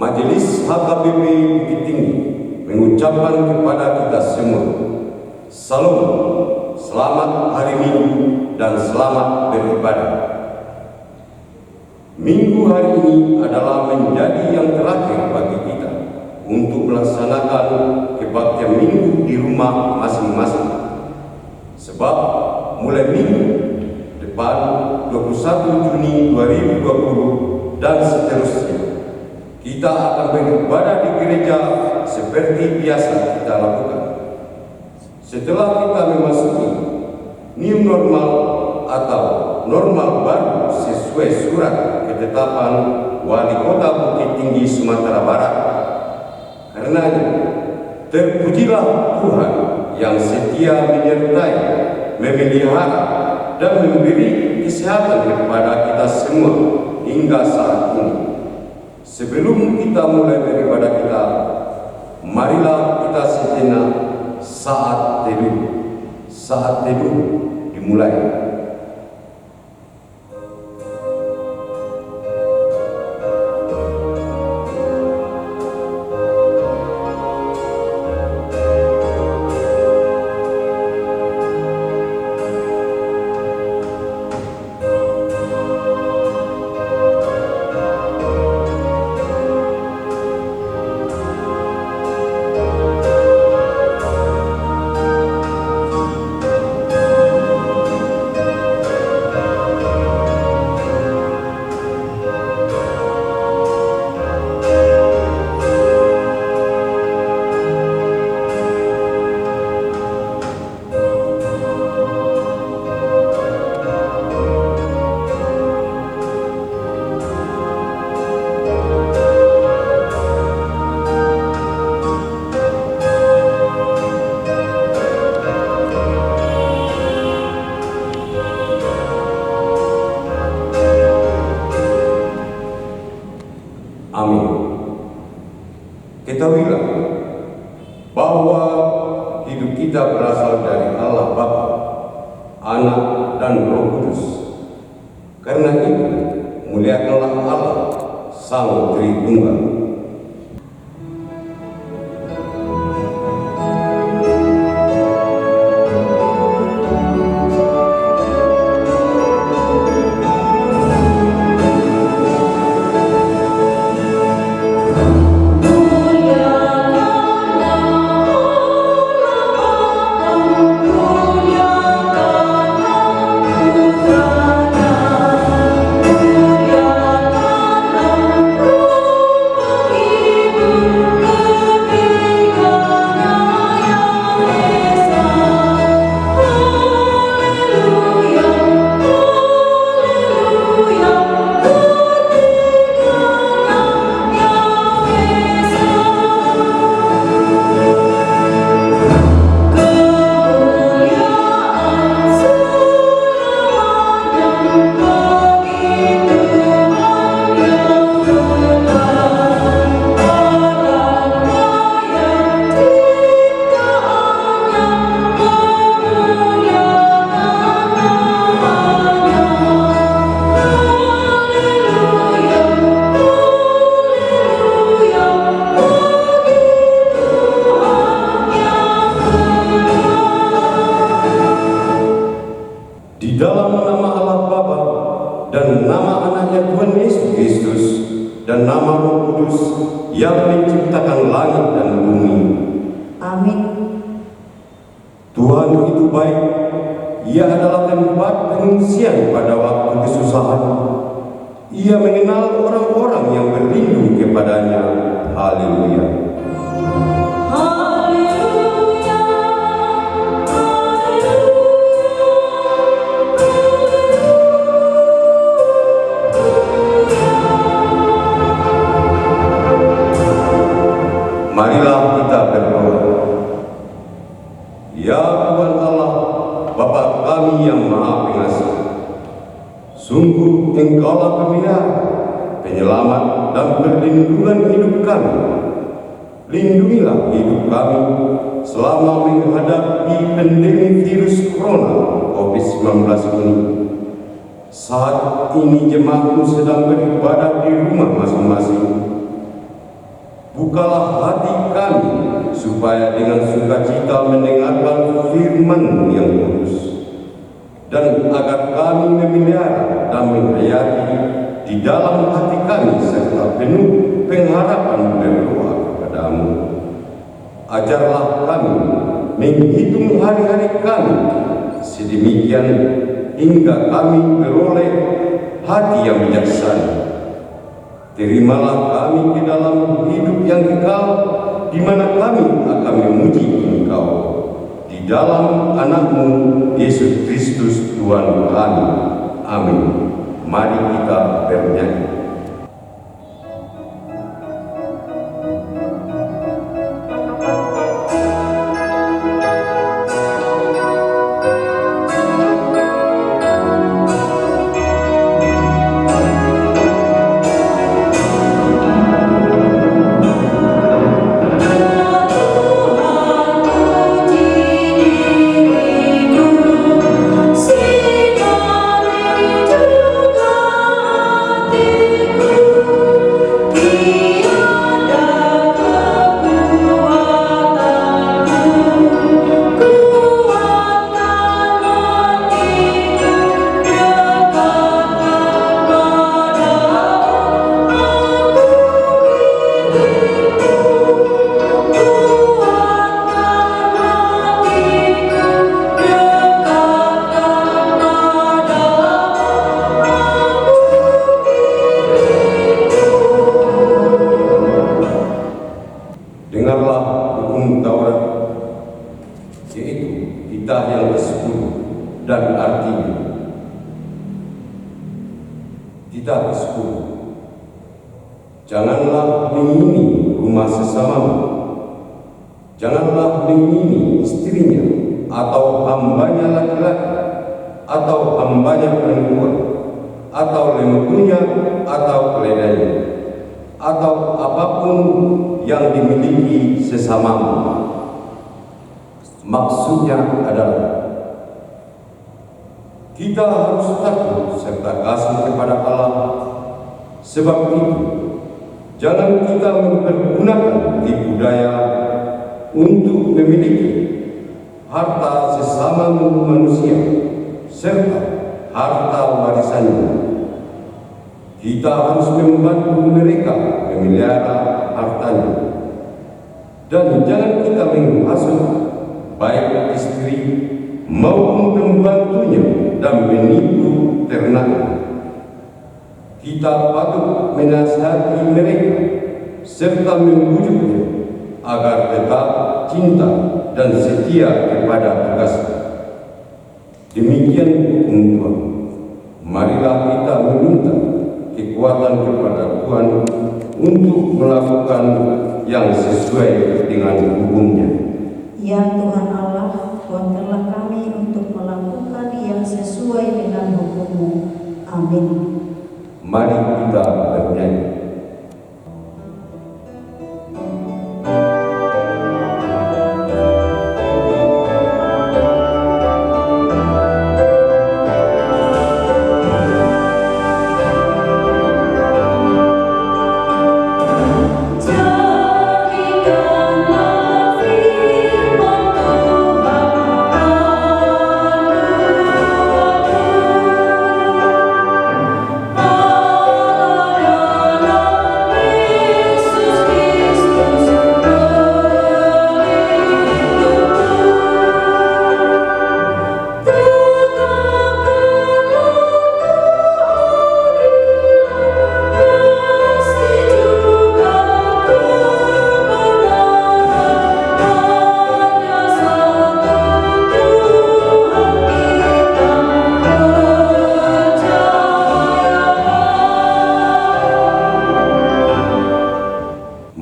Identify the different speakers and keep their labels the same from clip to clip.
Speaker 1: Majelis HKBP Bukit Tinggi mengucapkan kepada kita semua, Salam, selamat hari Minggu dan selamat beribadah. Minggu hari ini adalah menjadi yang terakhir bagi kita untuk melaksanakan kebaktian minggu di rumah masing-masing. Sebab mulai minggu depan 21 Juni 2020 dan seterusnya, kita akan beribadah di gereja seperti biasa kita lakukan. Setelah kita memasuki new normal atau normal baru sesuai surat ketetapan Wali Kota Bukit Tinggi Sumatera Barat. Karenanya, terpujilah Tuhan yang setia menyertai, memelihara, dan memberi kesehatan kepada kita semua hingga saat ini. Sebelum kita mulai beribadah kita, marilah kita sejenak saat teduh. Saat teduh dimulai. Amin. Ketahuilah bahwa hidup kita berasal dari Allah Bapa, Anak, dan Roh Kudus. Karena itu, muliakanlah Allah, Sang Tritunggal. Dalam nama Allah Bapa dan nama anaknya Tuhan Yesus Kristus dan nama Roh Kudus yang menciptakan langit dan bumi.
Speaker 2: Amin.
Speaker 1: Tuhan itu baik. Ia adalah tempat pengungsian pada waktu kesusahan. Ia mengenal orang-orang yang berlindung kepadanya. Haleluya. Marilah kita berdoa. Ya Tuhan Allah, Bapa kami yang Maha Pengasih, sungguh Engkaulah pemelihara, penyelamat, dan perlindungan hidup kami. Lindungilah hidup kami selama menghadapi pandemi virus corona COVID-19 ini. Saat ini jemaatmu sedang beribadah di rumah masing-masing. Bukalah hati kami, supaya dengan sukacita mendengarkan firman yang kudus, dan agar kami memelihara dan menghayati di dalam hati kami serta penuh pengharapan berdoa kepadamu. Ajarlah kami menghitung hari-hari kami sedemikian hingga kami beroleh hati yang bijaksana. Terimalah kami ke dalam hidup yang kekal, di mana kami akan memuji Engkau di dalam Anak-Mu Yesus Kristus Tuhan kami. Amin. Mari kita bernyanyi. Dan artinya kita ke-10. Janganlah mengingini rumah sesamamu, janganlah mengingini istrinya, atau hambanya laki-laki, atau hambanya perempuan, atau lembunya, atau keledainya, atau apapun yang dimiliki sesamamu. Maksudnya adalah kita harus takut serta kasih kepada Allah. Sebab itu, jangan kita mempergunakan tipu daya untuk memiliki harta sesama manusia serta harta warisannya. Kita harus membantu mereka memelihara hartanya. Dan jangan kita menghasut baik istri maupun pembantunya dan menipu ternaknya. Kita patut menasihati mereka serta membujuknya agar tetap cinta dan setia kepada tugasnya. Demikian Tuhan. Marilah kita meminta kekuatan kepada Tuhan untuk melakukan yang sesuai dengan hukum-Nya.
Speaker 2: Ya Tuhan Allah, kuatkanlah kami untuk melakukan yang sesuai dengan hukum-Mu. Amin.
Speaker 1: Mari kita bernyanyi.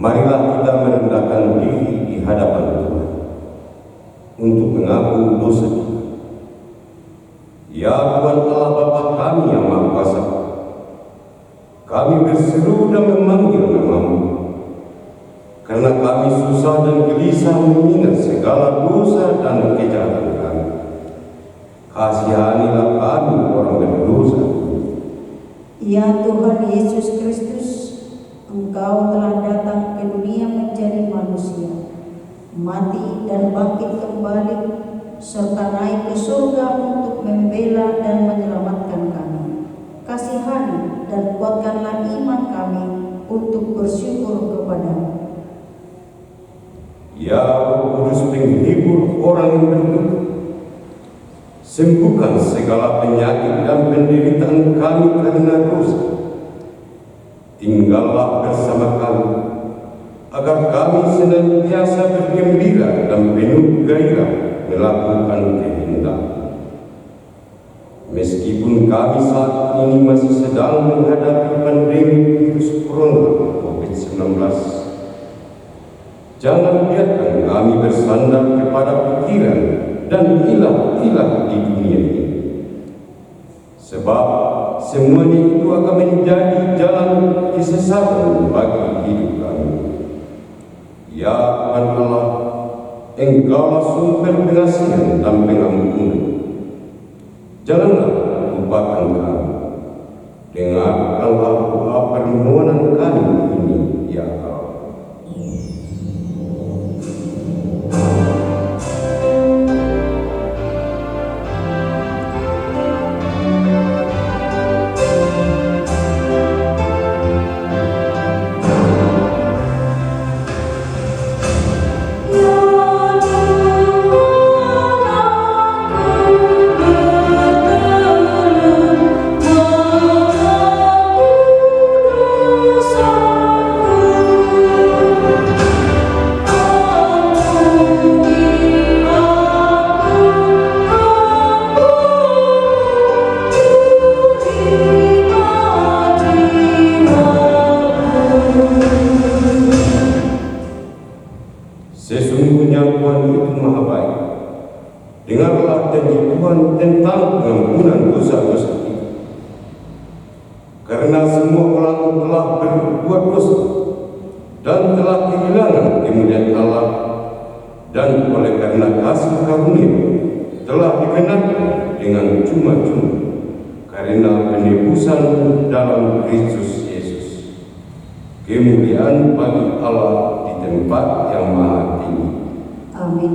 Speaker 1: Marilah kita merendahkan diri di hadapan Tuhan untuk mengaku dosa kita. Ya Tuhan Allah Bapa kami yang Maha Kuasa, kami berseru dan memanggil nama-Mu, karena kami susah dan gelisah mengingat segala dosa dan kejahatan kami. Kasihanilah kami orang berdosa.
Speaker 2: Ya Tuhan Yesus Kristus, Engkau telah datang ke dunia mati dan bangkit kembali, serta naik ke surga untuk membela dan menyelamatkan kami. Kasihani dan kuatkanlah iman kami untuk bersyukur kepadamu.
Speaker 1: Ya Roh Kudus, penghibur orang yang berduka, sembuhkan segala penyakit dan penderitaan kami karena dosa. Tinggallah bersama kami, agar kami senantiasa bergembira dan penuh gairah melakukan kehendak-Mu. Meskipun kami saat ini masih sedang menghadapi pandemi virus corona COVID-19, jangan biarkan kami bersandar kepada pikiran dan ilah-ilah di dunia ini. Sebab semuanya itu akan menjadi jalan kesesatan bagi hidup kami. Ya Allah, Engkaulah sumber pengasihan dan pengampunan. Janganlah lupakan kami. Dengarkanlah doa permohonan kami ini, ya Allah. Sesungguhnya Tuhan itu Maha Baik. Dengarlah janji Tuhan tentang pengampunan dosa-dosa kita. Karena semua orang telah berbuat dosa dan telah kehilangan kemuliaan Allah, dan oleh karena kasih karunia telah dibenarkan dengan cuma-cuma karena penebusan dalam Kristus Yesus. Kemuliaan bagi Allah di tempat yang maha tinggi.
Speaker 2: Amin.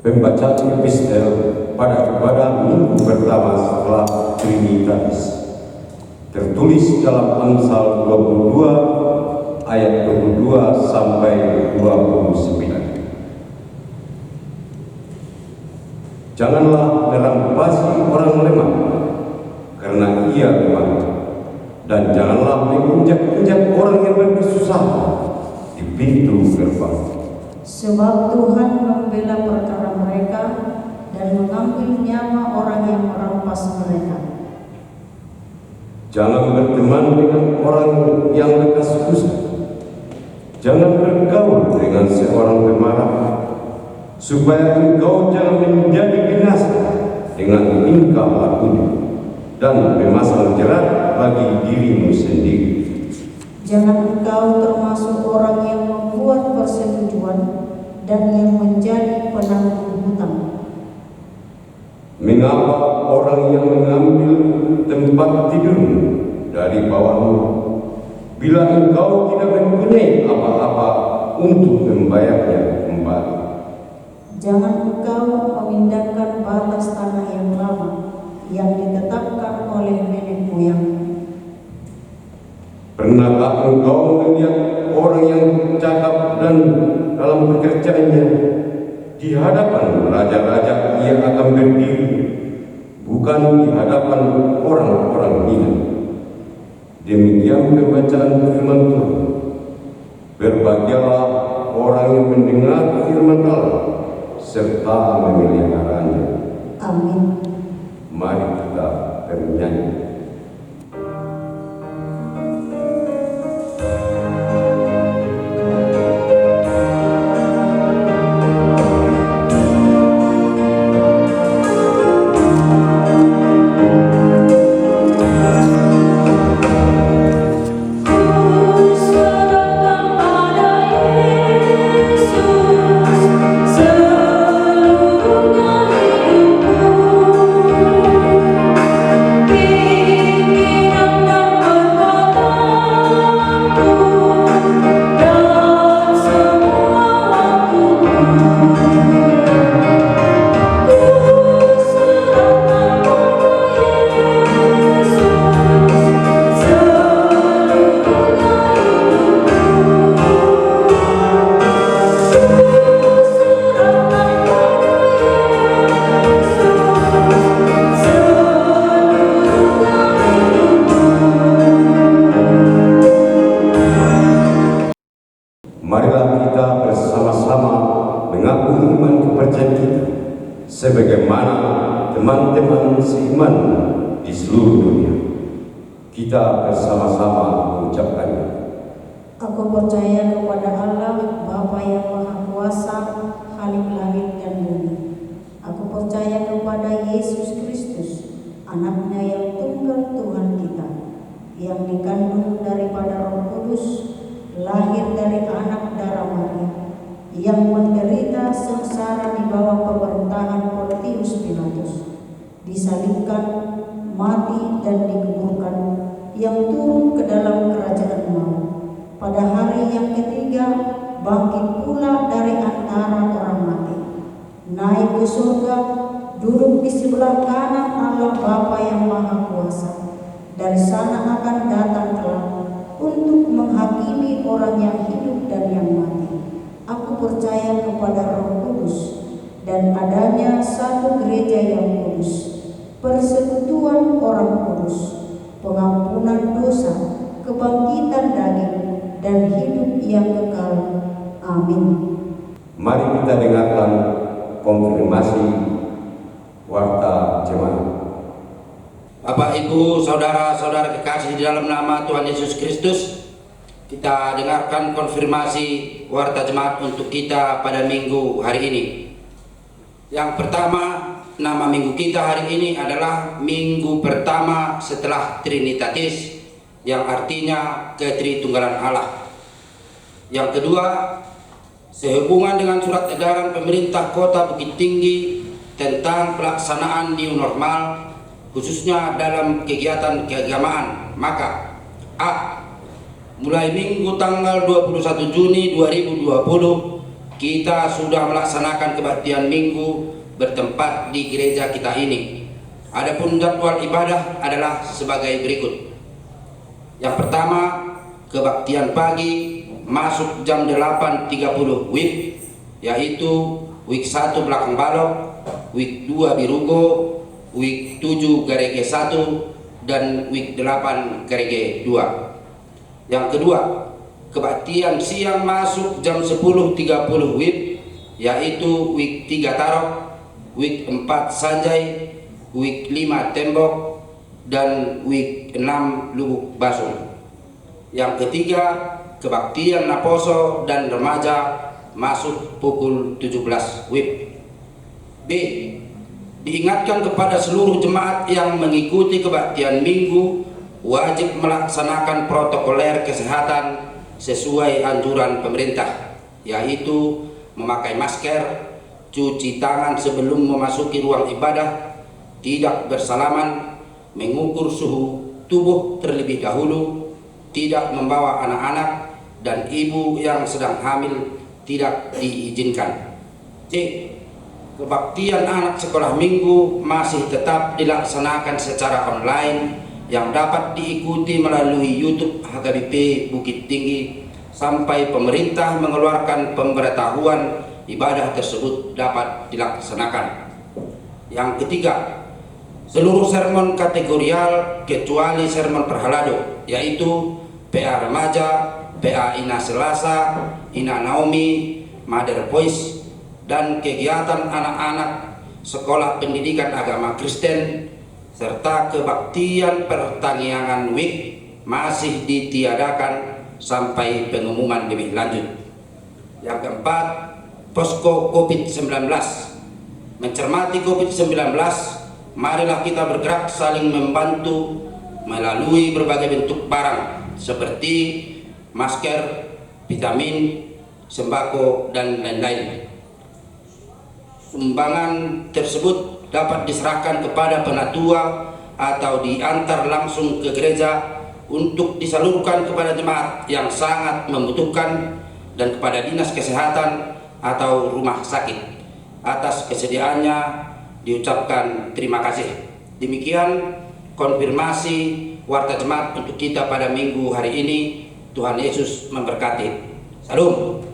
Speaker 1: Pembacaan epistel pada ibadah minggu pertama setelah Trinitatis tertulis dalam Amsal 22 ayat 22 sampai 29. Janganlah merampasi orang lemah, karena ia lemah, dan janganlah menginjak-injak orang yang berkesusahan di pintu gerbang.
Speaker 2: Sebab Tuhan membela perkara mereka dan mengambil nyawa orang yang merampas mereka.
Speaker 1: Jangan berteman dengan orang yang lekas kusut. Jangan bergaul dengan seorang pemarah, supaya engkau jangan menjadi binasa dengan tingkah lakunya dan memasang jerat bagi dirimu sendiri.
Speaker 2: Jangan engkau termasuk orang yang membuat persetujuan dan yang menjadi penanggung hutang.
Speaker 1: Mengapa orang yang mengambil tempat tidurmu dari bawahmu, bila engkau tidak mempunyai apa-apa untuk membayarnya kembali?
Speaker 2: Jangan engkau memindahkan batas tanah yang lama yang ditetapkan oleh nenek moyang.
Speaker 1: Pernahkah engkau melihat orang yang cakap dan dalam pekerjaannya di hadapan raja-raja ia akan berdiri, bukan di hadapan orang-orang hina? Demikian pembacaan firman Tuhan. Berbahagialah orang yang mendengar firman Allah serta memeliharanya.
Speaker 2: Amin.
Speaker 1: Mari kita bernyanyi. Marilah kita bersama-sama mengaku iman kepercayaan kita sebagaimana teman-teman seiman di seluruh dunia. Kita bersama-sama mengucapkannya.
Speaker 2: Aku percaya kepada Allah, Bapa yang Maha Kuasa, Khalik langit dan bumi. Aku percaya kepada Yesus Kristus, anaknya yang tunggal Tuhan kita, yang dikandung daripada Roh Kudus, lahir dari anak darah Maria, yang menderita sengsara di bawah pemerintahan Pontius Pilatus, disalibkan, mati dan dikuburkan, yang turun ke dalam kerajaan maut. Pada hari yang ketiga bangkit pula dari antara orang mati, naik ke surga, duduk di sebelah kanan Allah Bapa yang Maha Kuasa. Dari sana akan datang kelak untuk menghakimi orang yang hidup dan yang mati. Aku percaya kepada Roh Kudus dan adanya satu gereja yang kudus, persekutuan orang kudus, pengampunan dosa, kebangkitan daging, dan hidup yang kekal. Amin.
Speaker 1: Mari kita dengarkan konfirmasi warta jemaat.
Speaker 3: Bapak, Ibu, saudara-saudara kekasih di dalam nama Tuhan Yesus Kristus, kita dengarkan konfirmasi warta jemaat untuk kita pada minggu hari ini. Yang pertama, nama minggu kita hari ini adalah minggu pertama setelah Trinitatis, yang artinya ketritunggalan Allah. Yang kedua, sehubungan dengan surat edaran pemerintah Kota Bukit Tinggi tentang pelaksanaan new normal khususnya dalam kegiatan keagamaan, maka A. Mulai minggu tanggal 21 Juni 2020 kita sudah melaksanakan kebaktian minggu bertempat di gereja kita ini. Adapun jadwal ibadah adalah sebagai berikut. Yang pertama, kebaktian pagi masuk jam 8.30 WIB, yaitu WIB 1 Belakang Balok, WIB 2 Birugo, WIB 7 Garege 1, dan week 8 Gerege 2. Yang kedua, kebaktian siang masuk jam 10.30 WIB, yaitu week 3 Tarok, week 4 Sanjay, week 5 Tembok, dan week 6 Lubuk Basung. Yang ketiga, kebaktian Naposo dan remaja masuk pukul 17 WIB. B. Diingatkan kepada seluruh jemaat yang mengikuti kebaktian minggu wajib melaksanakan protokoler kesehatan sesuai anjuran pemerintah, yaitu memakai masker, cuci tangan sebelum memasuki ruang ibadah, tidak bersalaman, mengukur suhu tubuh terlebih dahulu, tidak membawa anak-anak, dan ibu yang sedang hamil tidak diizinkan. C. Kebaktian anak sekolah minggu masih tetap dilaksanakan secara online yang dapat diikuti melalui YouTube HKBP Bukit Tinggi sampai pemerintah mengeluarkan pemberitahuan ibadah tersebut dapat dilaksanakan. Yang ketiga, seluruh sermon kategorial kecuali sermon perhalado, yaitu PA Remaja, PA Ina Selasa, Ina Naomi, Mother Voice, dan kegiatan anak-anak sekolah pendidikan agama Kristen serta kebaktian pertanian week masih ditiadakan sampai pengumuman lebih lanjut. Yang keempat, posko COVID-19. Mencermati COVID-19, marilah kita bergerak saling membantu melalui berbagai bentuk barang seperti masker, vitamin, sembako, dan lain-lain. Sumbangan tersebut dapat diserahkan kepada penatua atau diantar langsung ke gereja untuk disalurkan kepada jemaat yang sangat membutuhkan dan kepada dinas kesehatan atau rumah sakit. Atas kesediaannya diucapkan terima kasih. Demikian konfirmasi warta jemaat untuk kita pada minggu hari ini. Tuhan Yesus memberkati. Salam.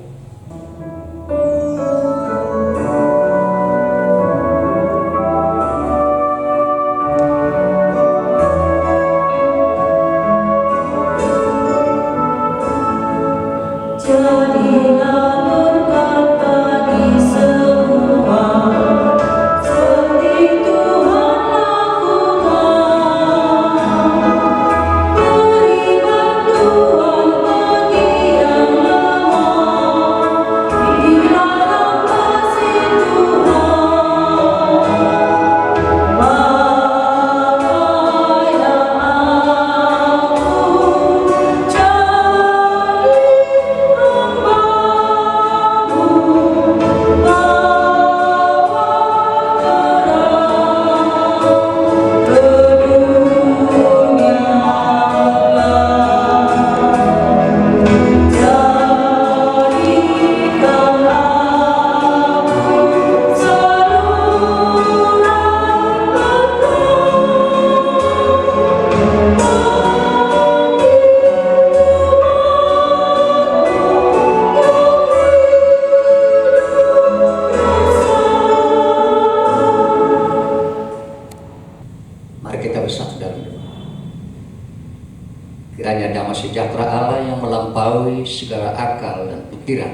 Speaker 4: Kiranya damai sejahtera Allah yang melampaui segala akal dan pikiran,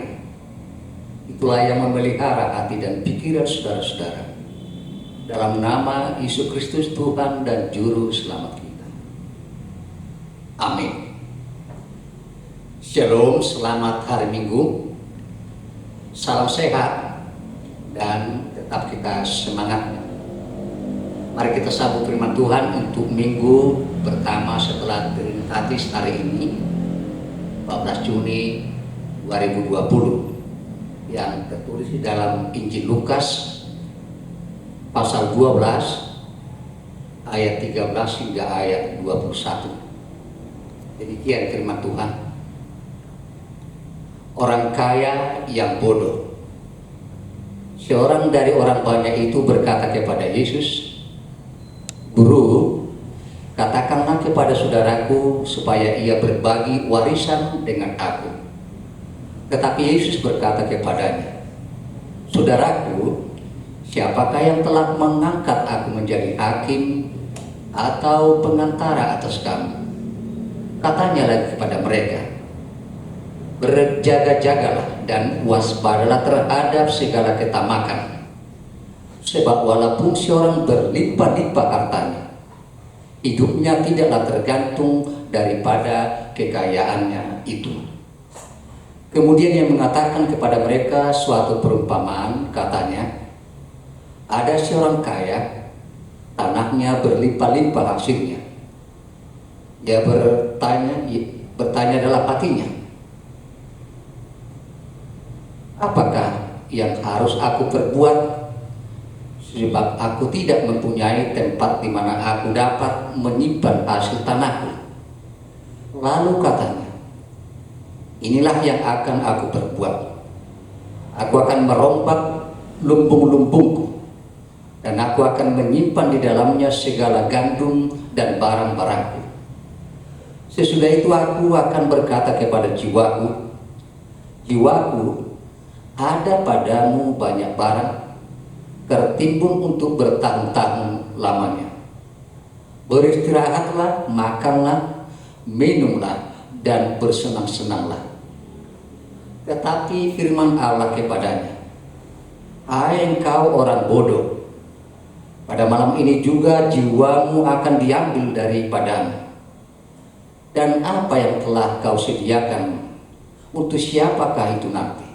Speaker 4: itulah yang memelihara hati dan pikiran saudara-saudara, dalam nama Yesus Kristus Tuhan dan Juru Selamat kita. Amin. Shalom, selamat hari Minggu, salam sehat, dan tetap kita semangat. Mari kita sambut firman Tuhan untuk minggu pertama setelah Trinitatis hari ini, 14 Juni 2020, yang tertulis di dalam Injil Lukas pasal 12 ayat 13 hingga ayat 21. Demikian firman Tuhan. Orang kaya yang bodoh. Seorang dari orang banyak itu berkata kepada Yesus, "Guru, katakanlah kepada saudaraku supaya ia berbagi warisan dengan aku." Tetapi Yesus berkata kepadanya, "Saudaraku, siapakah yang telah mengangkat aku menjadi hakim atau pengantara atas kamu. Katanya lagi kepada mereka, berjaga-jagalah dan waspadalah terhadap segala ketamakan. Sebab walaupun seorang berlimpah-limpah hartanya, hidupnya tidaklah tergantung daripada kekayaannya itu. Kemudian ia mengatakan kepada mereka suatu perumpamaan, katanya, ada seorang kaya, tanahnya berlimpah-limpah hasilnya. Dia bertanya dalam hatinya, apakah yang harus aku perbuat? Sebab aku tidak mempunyai tempat di mana aku dapat menyimpan hasil tanahku. Lalu katanya, inilah yang akan aku perbuat. Aku akan merombak lumbung-lumbungku, dan aku akan menyimpan di dalamnya segala gandum dan barang-barangku. Sesudah itu aku akan berkata kepada jiwaku, jiwaku, ada padamu banyak barang, tertimbun untuk bertahun-tahun lamanya. Beristirahatlah, makanlah, minumlah, dan bersenang-senanglah. Tetapi firman Allah kepadanya, hai engkau orang bodoh, pada malam ini juga jiwamu akan diambil daripadamu. Dan apa yang telah kau sediakan, untuk siapakah itu nanti?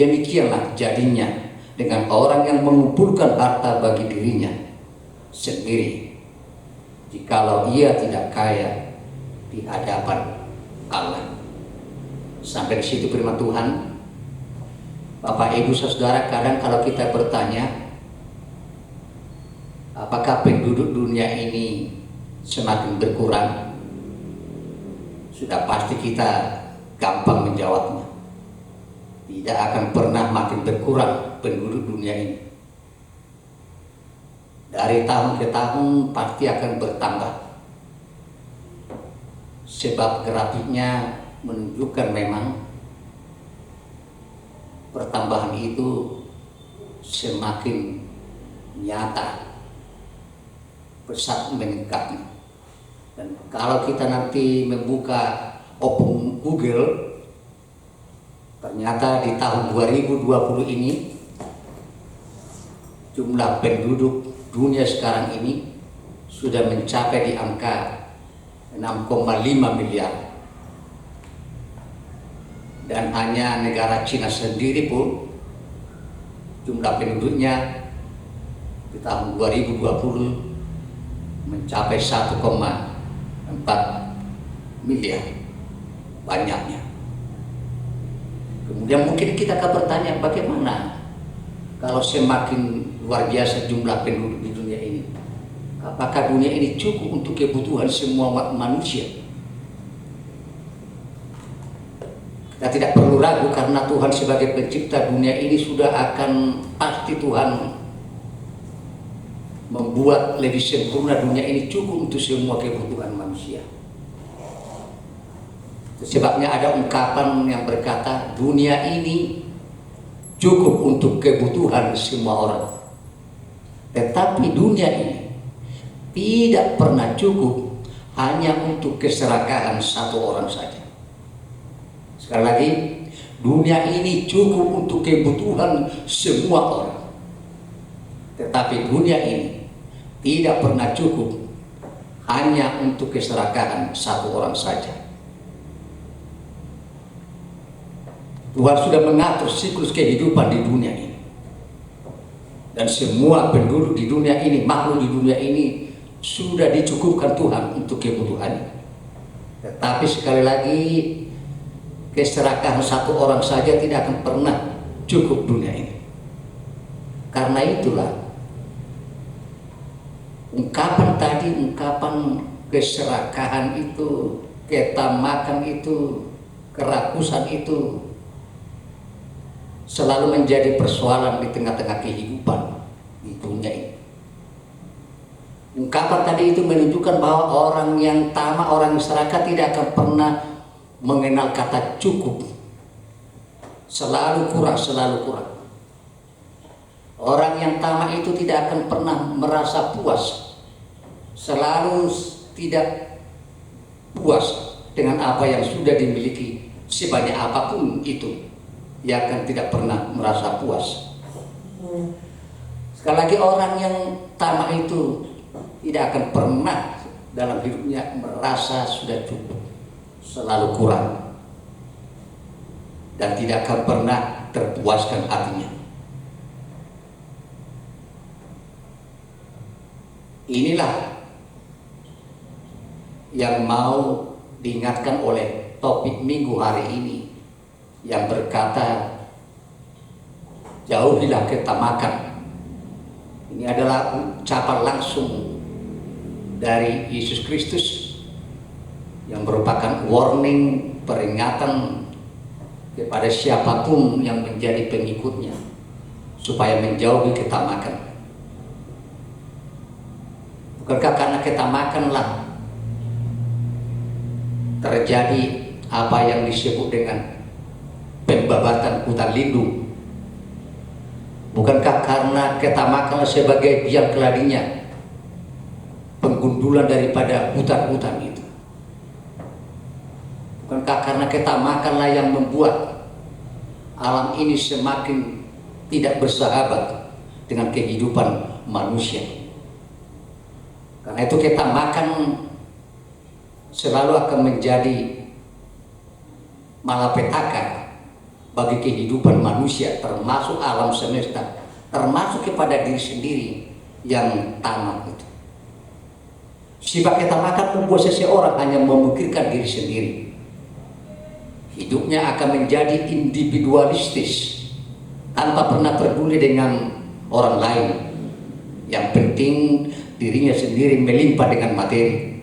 Speaker 4: Demikianlah jadinya dengan orang yang mengumpulkan harta bagi dirinya sendiri, jikalau ia tidak kaya di hadapan Allah. Sampai di situ firman Tuhan. Bapak Ibu Saudara, kadang kalau kita bertanya, apakah penduduk dunia ini semakin berkurang? Sudah pasti kita gampang menjawabnya. Tidak akan pernah makin berkurang penduduk dunia ini. Dari tahun ke tahun pasti akan bertambah. Sebab grafiknya menunjukkan memang pertambahan itu semakin nyata, pesat meningkatnya. Dan kalau kita nanti membuka open Google, ternyata di tahun 2020 ini jumlah penduduk dunia sekarang ini sudah mencapai di angka 6,5 miliar. Dan hanya negara Cina sendiri pun jumlah penduduknya di tahun 2020 mencapai 1,4 miliar banyaknya. Kemudian mungkin kita akan bertanya, bagaimana kalau semakin luar biasa jumlah penduduk di dunia ini? Apakah dunia ini cukup untuk kebutuhan semua manusia? Kita tidak perlu ragu karena Tuhan sebagai pencipta dunia ini sudah akan pasti Tuhan membuat lebih sempurna dunia ini cukup untuk semua kebutuhan manusia. Sebabnya ada ungkapan yang berkata, dunia ini cukup untuk kebutuhan semua orang. Tetapi dunia ini tidak pernah cukup hanya untuk keserakahan satu orang saja. Sekali lagi, dunia ini cukup untuk kebutuhan semua orang. Tetapi dunia ini tidak pernah cukup hanya untuk keserakahan satu orang saja. Tuhan sudah mengatur siklus kehidupan di dunia ini. Dan semua penduduk di dunia ini, makhluk di dunia ini sudah dicukupkan Tuhan untuk kebutuhannya. Tetapi sekali lagi, keserakahan satu orang saja tidak akan pernah cukup dunia ini. Karena itulah ungkapan tadi, ungkapan keserakahan itu, ketamakan itu, kerakusan itu selalu menjadi persoalan di tengah-tengah kehidupan di dunia ini. Ungkapan tadi itu menunjukkan bahwa orang yang tamak, orang yang serakah tidak akan pernah mengenal kata cukup. Selalu kurang, selalu kurang. Orang yang tamak itu tidak akan pernah merasa puas. selalu tidak puas dengan apa yang sudah dimiliki, sebanyak apapun itu, ia akan tidak pernah merasa puas. Sekali lagi, orang yang tamak itu tidak akan pernah dalam hidupnya merasa sudah cukup, selalu kurang, dan tidak akan pernah terpuaskan hatinya. Inilah yang mau diingatkan oleh topik minggu hari ini, yang berkata jauhilah ketamakan. Ini adalah ucapan langsung dari Yesus Kristus yang merupakan warning, peringatan kepada siapapun yang menjadi pengikutnya supaya menjauhi ketamakan. Bukankah karena ketamakanlah terjadi apa yang disebut dengan pembabatan hutan lindung? Bukankah karena ketamakanlah sebagai biang keladinya penggundulan daripada hutan-hutan itu? Bukankah karena ketamakanlah yang membuat alam ini semakin tidak bersahabat dengan kehidupan manusia? Karena itu ketamakan selalu akan menjadi malapetaka bagi kehidupan manusia, termasuk alam semesta, termasuk kepada diri sendiri yang tamak itu. Sifat ketamakan membuat seseorang hanya memikirkan diri sendiri. Hidupnya akan menjadi individualistis, tanpa pernah peduli dengan orang lain. Yang penting dirinya sendiri melimpah dengan materi.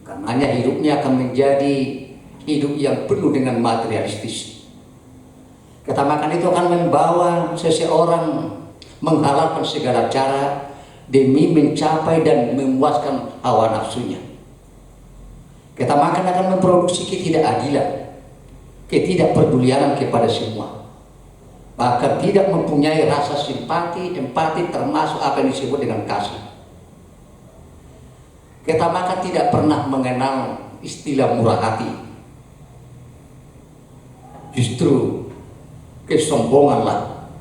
Speaker 4: Karenanya hidupnya akan menjadi hidup yang penuh dengan materialistis. Ketamakan itu akan membawa seseorang menghalalkan segala cara demi mencapai dan memuaskan hawa nafsunya. Ketamakan akan memproduksi ketidakadilan, ketidakpedulian kepada semua, bahkan tidak mempunyai rasa simpati, empati, termasuk apa yang disebut dengan kasih. Ketamakan tidak pernah mengenal istilah murah hati. Justru kesombonganlah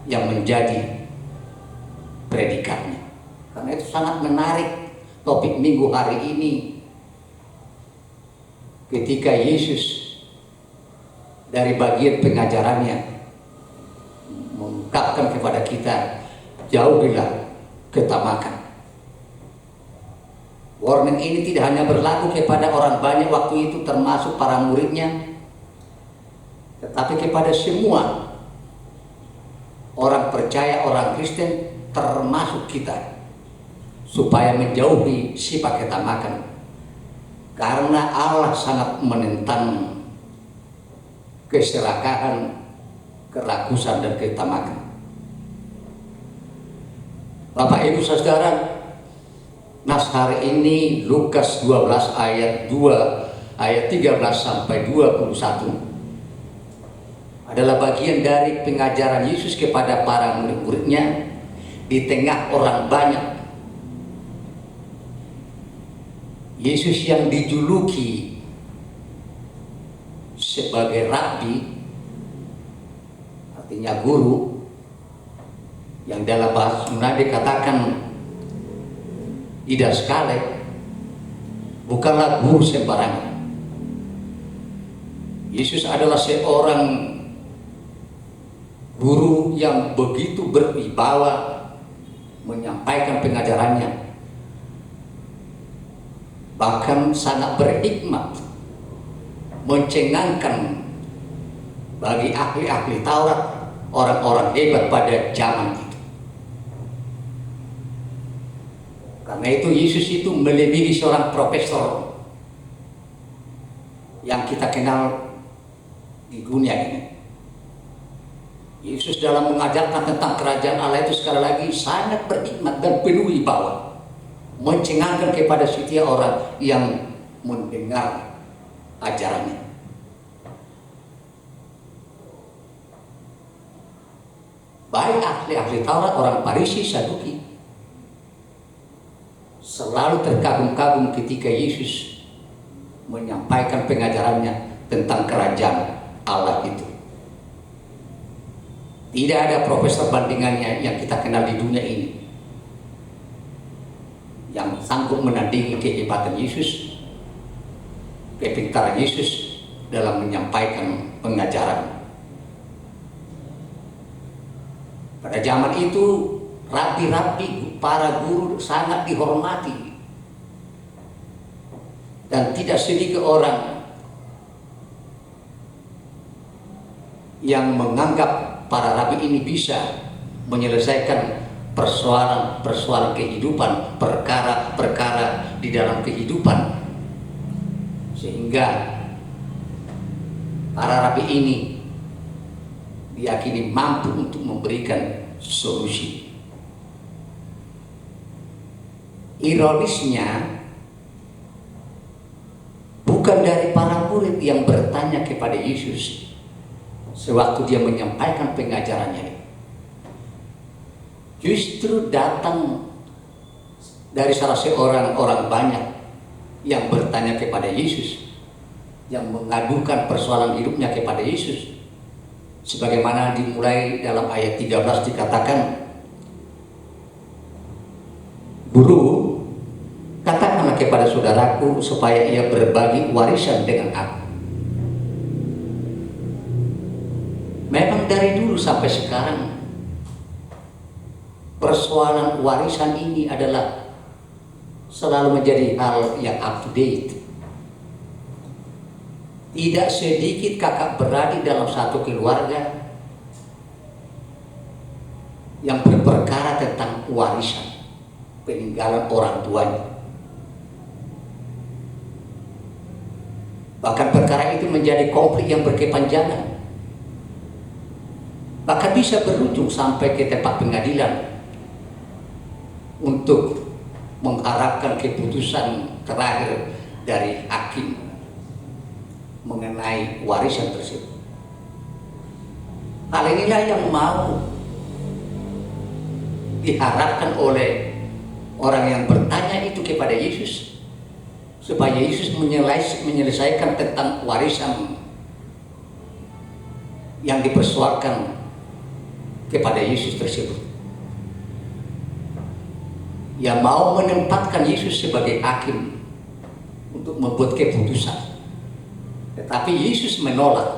Speaker 4: yang menjadi predikatnya. Karena itu sangat menarik topik minggu hari ini, ketika Yesus dari bagian pengajarannya mengungkapkan kepada kita, jauhilah ketamakan. Warning ini tidak hanya berlaku kepada orang banyak waktu itu, termasuk para muridnya, tetapi kepada semua orang percaya, orang Kristen, termasuk kita, supaya menjauhi sifat ketamakan. Karena Allah sangat menentang keserakahan, kerakusan, dan ketamakan. Bapak Ibu Saudara, nas hari ini Lukas 12 ayat 13 sampai 21 adalah bagian dari pengajaran Yesus kepada para murid-muridnya di tengah orang banyak. Yesus yang dijuluki sebagai Rabbi, artinya guru, yang dalam bahasa Sunda dikatakan didaskale, bukanlah guru sembarangan. Yesus adalah seorang guru yang begitu berwibawa menyampaikan pengajarannya, bahkan sangat berhikmat, mencengangkan bagi ahli-ahli Taurat, orang-orang hebat pada zaman itu. Karena itu Yesus itu melebihi seorang profesor yang kita kenal di dunia ini. Yesus dalam mengajarkan tentang kerajaan Allah itu sekali lagi sangat berhikmat dan penuh wibawa, mencengangkan kepada setiap orang yang mendengar ajarannya. Baik ahli-ahli Taurat, orang Farisi, Saduki, selalu terkagum-kagum ketika Yesus menyampaikan pengajarannya tentang kerajaan Allah itu. Tidak ada profesor bandingannya yang kita kenal di dunia ini yang sanggup menandingi kehebatan Yesus, kepintaran Yesus dalam menyampaikan pengajaran. Pada zaman itu rabi-rabi, para guru sangat dihormati, dan tidak sedikit orang yang menganggap para rabi ini bisa menyelesaikan persoalan-persoalan kehidupan, perkara-perkara di dalam kehidupan, sehingga para rabi ini diyakini mampu untuk memberikan solusi. Ironisnya, bukan dari para murid yang bertanya kepada Yesus sewaktu dia menyampaikan pengajarannya, justru datang dari salah seorang orang banyak yang bertanya kepada Yesus, yang mengadukan persoalan hidupnya kepada Yesus. Sebagaimana dimulai dalam ayat 13 dikatakan, "Guru, katakanlah kepada saudaraku supaya ia berbagi warisan dengan aku." Memang dari dulu sampai sekarang persoalan warisan ini adalah selalu menjadi hal yang up to date. Tidak sedikit kakak beradik dalam satu keluarga yang berperkara tentang warisan, peninggalan orang tuanya. Bahkan perkara itu menjadi konflik yang berkepanjangan. Bahkan bisa berujung sampai ke tempat pengadilan untuk mengharapkan keputusan terakhir dari hakim mengenai warisan tersebut. Hal inilah yang mau diharapkan oleh orang yang bertanya itu kepada Yesus, supaya Yesus menyelesaikan tentang warisan yang dipersoalkan kepada Yesus tersebut. Ia mau menempatkan Yesus sebagai hakim untuk membuat keputusan. Tetapi Yesus menolak.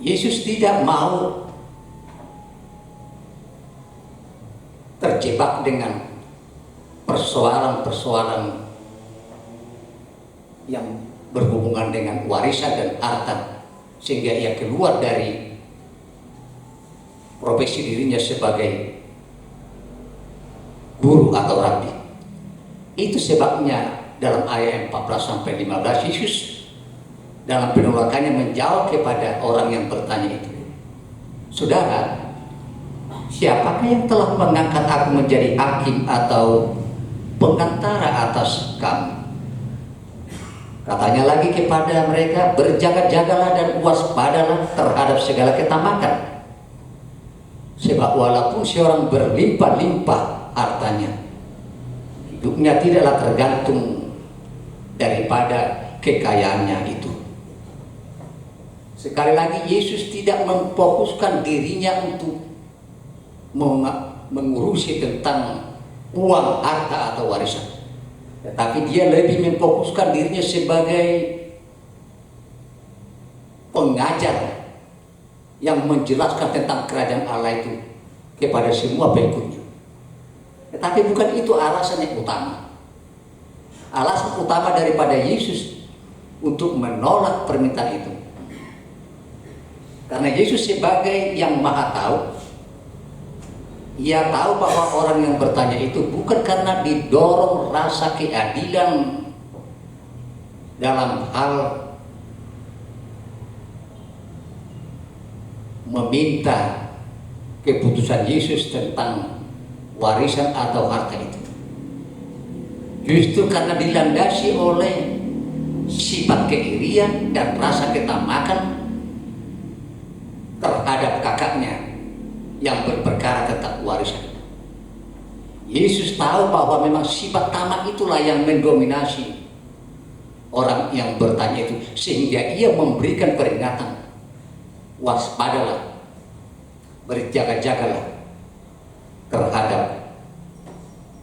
Speaker 4: Yesus tidak mau terjebak dengan persoalan-persoalan yang berhubungan dengan warisan dan harta, sehingga ia keluar dari profesi dirinya sebagai guru atau rabi. Itu sebabnya dalam ayat 14-15 Yesus dalam penolakannya menjawab kepada orang yang bertanya itu, "Saudara, siapakah yang telah mengangkat aku menjadi hakim atau pengantara atas kamu?" Katanya lagi kepada mereka, "Berjaga-jagalah dan waspadalah terhadap segala ketamakan. Sebab walaupun seorang berlimpah-limpah hartanya, hidupnya tidaklah tergantung daripada kekayaannya itu." Sekali lagi, Yesus tidak memfokuskan dirinya untuk mengurusi tentang uang, harta atau warisan, tetapi dia lebih memfokuskan dirinya sebagai pengajar yang menjelaskan tentang kerajaan Allah itu kepada semua pengikutnya. Tetapi bukan itu alasan yang utama. Alasan utama daripada Yesus untuk menolak permintaan itu, karena Yesus sebagai yang Maha Tahu, ia tahu bahwa orang yang bertanya itu bukan karena didorong rasa keadilan dalam hal meminta keputusan Yesus tentang warisan atau harta itu. Justru karena dilandasi oleh sifat keirian dan rasa ketamakan terhadap kakaknya yang berperkara tentang warisan. tahu bahwa memang sifat tamak itulah yang mendominasi orang yang bertanya itu, sehingga ia memberikan peringatan, waspadalah, berjaga-jagalah terhadap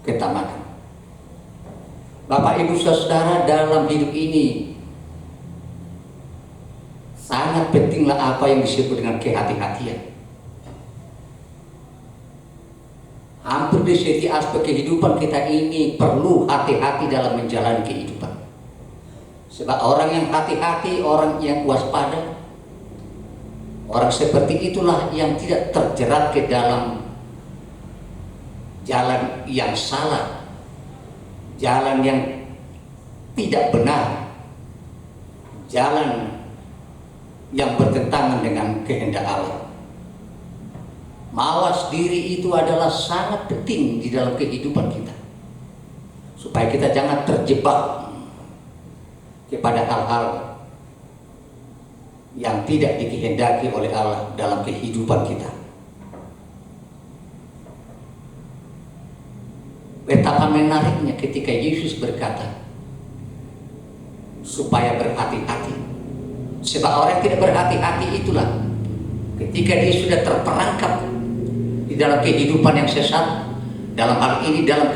Speaker 4: ketamakan. Bapak Ibu Saudara, dalam hidup ini sangat pentinglah apa yang disebut dengan kehati-hatian. Hampir di setiap aspek kehidupan kita ini perlu hati-hati dalam menjalani kehidupan. Sebab orang yang hati-hati, orang yang waspada, orang seperti itulah yang tidak terjerat ke dalam jalan yang salah, jalan yang tidak benar, jalan yang bertentangan dengan kehendak Allah. Mawas diri itu adalah sangat penting di dalam kehidupan kita, supaya kita jangan terjebak kepada hal-hal yang tidak dikehendaki oleh Allah dalam kehidupan kita. Betapa menariknya ketika Yesus berkata supaya berhati-hati. Sebab orang yang tidak berhati-hati itulah ketika dia sudah terperangkap di dalam kehidupan yang sesat, dalam hal ini dalam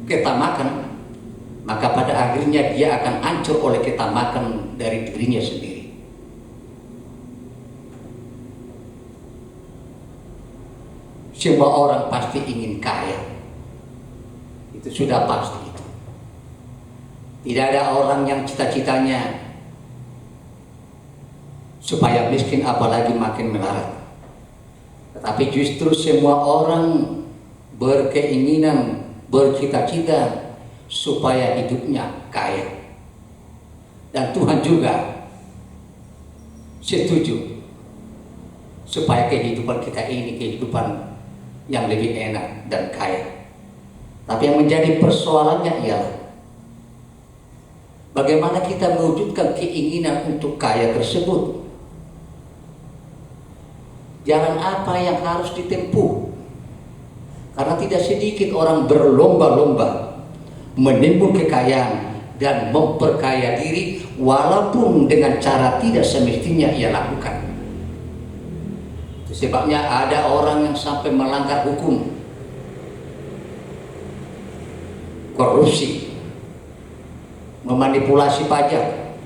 Speaker 4: ketamakan, maka pada akhirnya dia akan hancur oleh ketamakan dari dirinya sendiri. Semua orang pasti ingin kaya, itu sudah pasti itu. Tidak ada orang yang cita-citanya supaya miskin, apalagi makin melarat. Tetapi justru semua orang berkeinginan, bercita-cita supaya hidupnya kaya. Dan Tuhan juga setuju supaya kehidupan kita ini kehidupan yang lebih enak dan kaya. Tapi yang menjadi persoalannya ialah bagaimana kita mewujudkan keinginan untuk kaya tersebut. Jalan apa yang harus ditempuh? Karena tidak sedikit orang berlomba-lomba menimbul kekayaan dan memperkaya diri walaupun dengan cara tidak semestinya ia lakukan. Itu sebabnya ada orang yang sampai melanggar hukum, korupsi, memanipulasi pajak,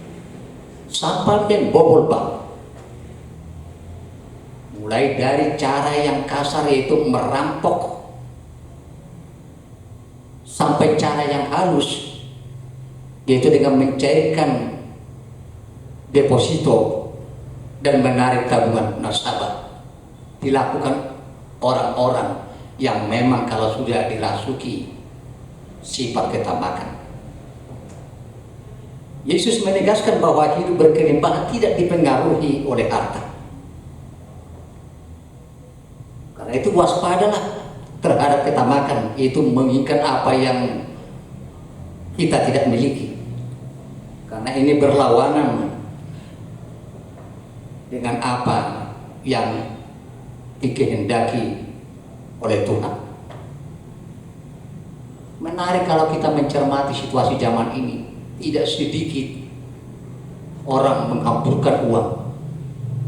Speaker 4: sampai membobol bank. Mulai dari cara yang kasar, yaitu merampok, sampai cara yang halus, yaitu dengan mencairkan deposito dan menarik tabungan nasabah. Dilakukan orang-orang yang memang kalau sudah dirasuki sifat ketamakan. Yesus menegaskan bahwa hidup berkelimpangan tidak dipengaruhi oleh harta. Karena itu waspadalah terhadap ketamakan, itu menginginkan apa yang kita tidak miliki. Karena ini berlawanan dengan apa yang dikehendaki oleh Tuhan. Menarik kalau kita mencermati situasi zaman ini, tidak sedikit orang menghamburkan uang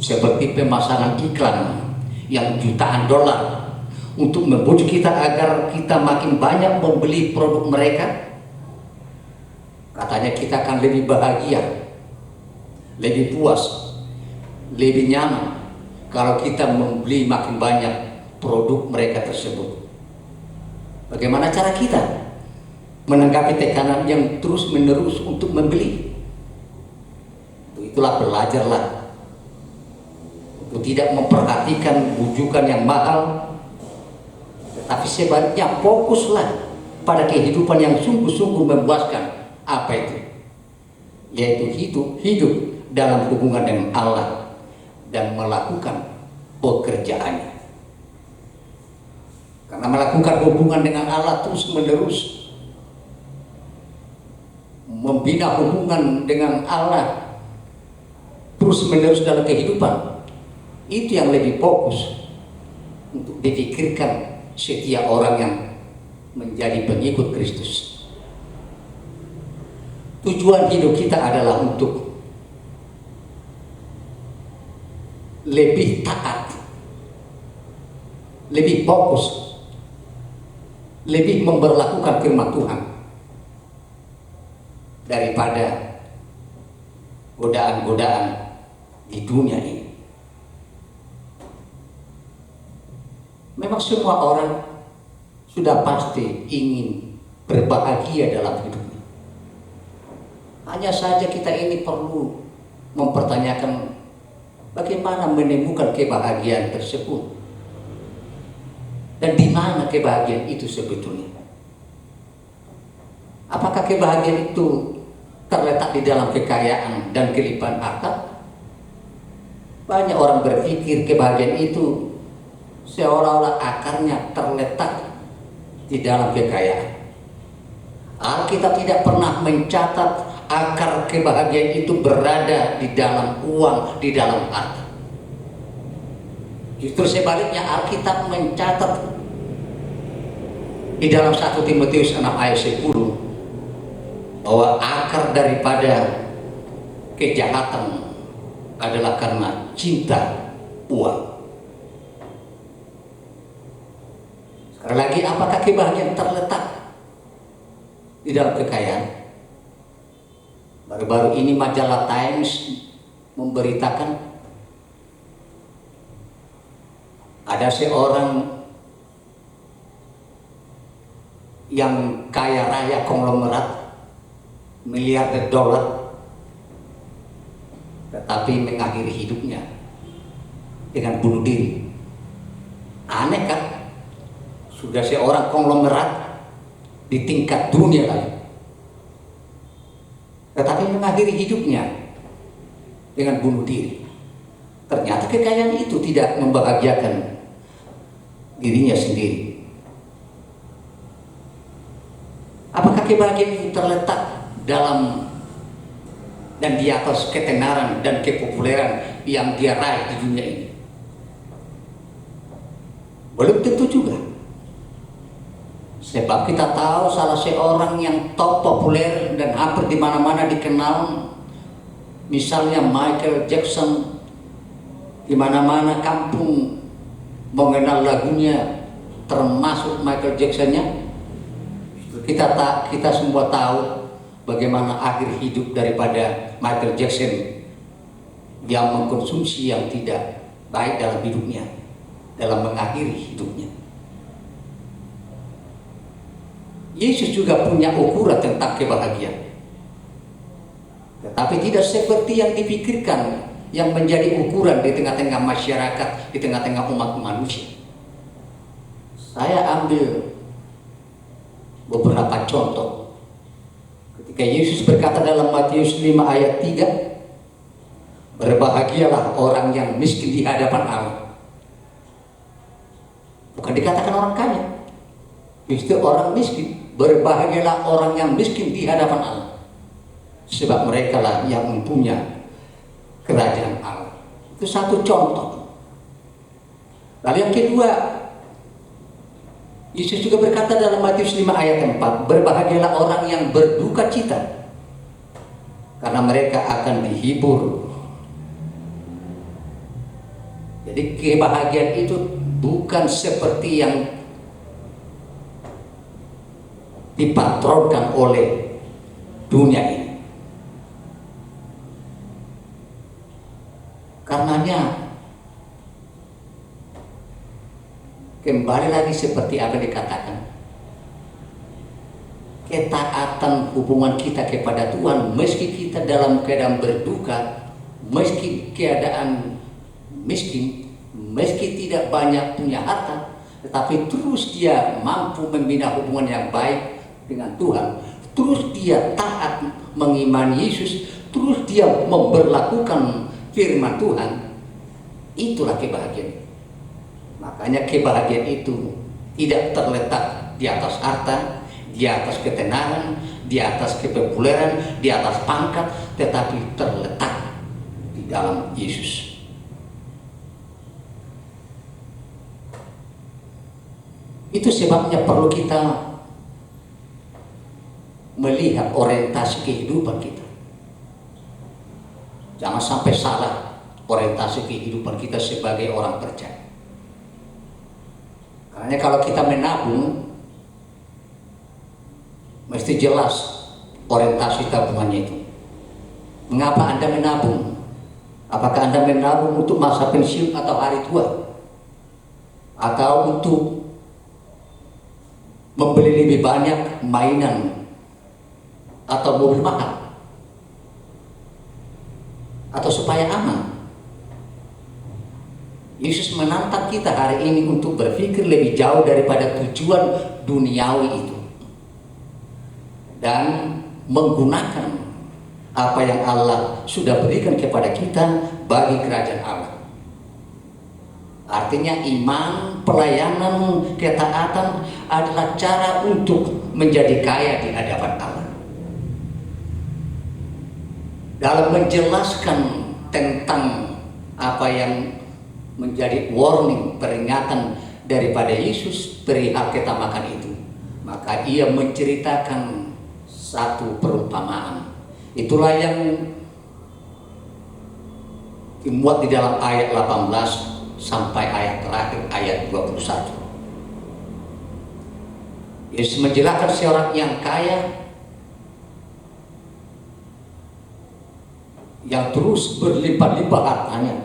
Speaker 4: seperti pemasangan iklan yang jutaan dolar untuk membujuk kita agar kita makin banyak membeli produk mereka. Katanya kita akan lebih bahagia, lebih puas, lebih nyaman kalau kita membeli makin banyak produk mereka tersebut. Bagaimana cara kita menanggapi tekanan yang terus menerus untuk membeli? Itulah belajarlah untuk tidak memperhatikan bujukan yang mahal, tetapi sebaliknya fokuslah pada kehidupan yang sungguh-sungguh memuaskan. Apa itu? Yaitu hidup dalam hubungan dengan Allah dan melakukan pekerjaannya. Karena melakukan hubungan dengan Allah terus menerus, membina hubungan dengan Allah terus menerus dalam kehidupan, itu yang lebih fokus untuk dipikirkan setiap orang yang menjadi pengikut Kristus. Tujuan hidup kita adalah untuk lebih taat, lebih fokus, lebih memberlakukan firman Tuhan daripada godaan-godaan di dunia ini. Memang semua orang sudah pasti ingin berbahagia dalam hidupnya. Hanya saja kita ini perlu mempertanyakan bagaimana menemukan kebahagiaan tersebut dan di mana kebahagiaan itu sebetulnya. Apakah kebahagiaan itu terletak di dalam kekayaan dan kelimpahan harta? Banyak orang berpikir kebahagiaan itu seolah-olah akarnya terletak di dalam kekayaan. Alkitab tidak pernah mencatat akar kebahagiaan itu berada di dalam uang, di dalam harta. Justru sebaliknya Alkitab mencatat di dalam 1 Timotius 6 ayat 10 bahwa akar daripada kejahatan adalah karena cinta uang. Sekali lagi, apakah kebahagiaan terletak di dalam kekayaan? Baru-baru ini majalah Times memberitakan ada seorang yang kaya raya konglomerat miliarder dolar, tetapi mengakhiri hidupnya dengan bunuh diri. Aneh kan? Sudah seorang konglomerat di tingkat dunia lagi, tetapi mengakhiri hidupnya dengan bunuh diri. Ternyata kekayaan itu tidak membahagiakan dirinya sendiri. Apakah kebahagiaan itu terletak dalam dan di atas ketenaran dan kepopuleran yang dia raih di dunia ini? Belum tentu juga. Sebab kita tahu salah seorang yang top populer dan hampir di mana-mana dikenal, misalnya Michael Jackson, di mana-mana kampung mengenal lagunya, termasuk Michael Jacksonnya. Kita semua tahu bagaimana akhir hidup daripada Michael Jackson yang mengkonsumsi yang tidak baik dalam hidupnya, dalam mengakhiri hidupnya. Yesus juga punya ukuran tentang kebahagiaan, tetapi tidak seperti yang dipikirkan, yang menjadi ukuran di tengah-tengah masyarakat, di tengah-tengah umat manusia. Saya ambil beberapa contoh. Ketika Yesus berkata dalam Matius 5 ayat 3, berbahagialah orang yang miskin di hadapan Allah. Bukan dikatakan orang kaya, justru orang miskin. Berbahagialah orang yang miskin di hadapan Allah, sebab mereka lah yang mempunyai kerajaan Allah. Itu satu contoh. Lalu yang kedua, Yesus juga berkata dalam Matius 5 ayat 4, berbahagialah orang yang berduka cita, karena mereka akan dihibur. Jadi kebahagiaan itu bukan seperti yang dipatronkan oleh dunia ini. Karenanya kembali lagi seperti apa dikatakan, ketaatan hubungan kita kepada Tuhan, meski kita dalam keadaan berduka, meski keadaan miskin, meski tidak banyak punya harta, tetapi terus dia mampu membina hubungan yang baik dengan Tuhan, terus dia taat mengimani Yesus, terus dia memberlakukan firman Tuhan. Itulah kebahagiaan. Makanya kebahagiaan itu tidak terletak di atas harta, di atas ketenaran, di atas kepopuleran, di atas pangkat, tetapi terletak di dalam Yesus. Itu sebabnya perlu kita melihat orientasi kehidupan kita. Jangan sampai salah orientasi kehidupan kita sebagai orang percaya. Karena kalau kita menabung, mesti jelas orientasi tabungannya itu. Mengapa Anda menabung? Apakah Anda menabung untuk masa pensiun atau hari tua? Atau untuk membeli lebih banyak mainan atau mobil mahal? Atau supaya aman? Yesus menantang kita hari ini untuk berpikir lebih jauh daripada tujuan duniawi itu dan menggunakan apa yang Allah sudah berikan kepada kita bagi kerajaan Allah. Artinya iman, pelayanan, ketaatan adalah cara untuk menjadi kaya di hadapan Allah. Dalam menjelaskan tentang apa yang menjadi warning, peringatan daripada Yesus perihal ketamakan itu, maka ia menceritakan satu perumpamaan. Itulah yang dimuat di dalam ayat 18 sampai ayat terakhir, ayat 21. Yesus menjelaskan seorang yang kaya yang terus berlimpah-limpah hartanya,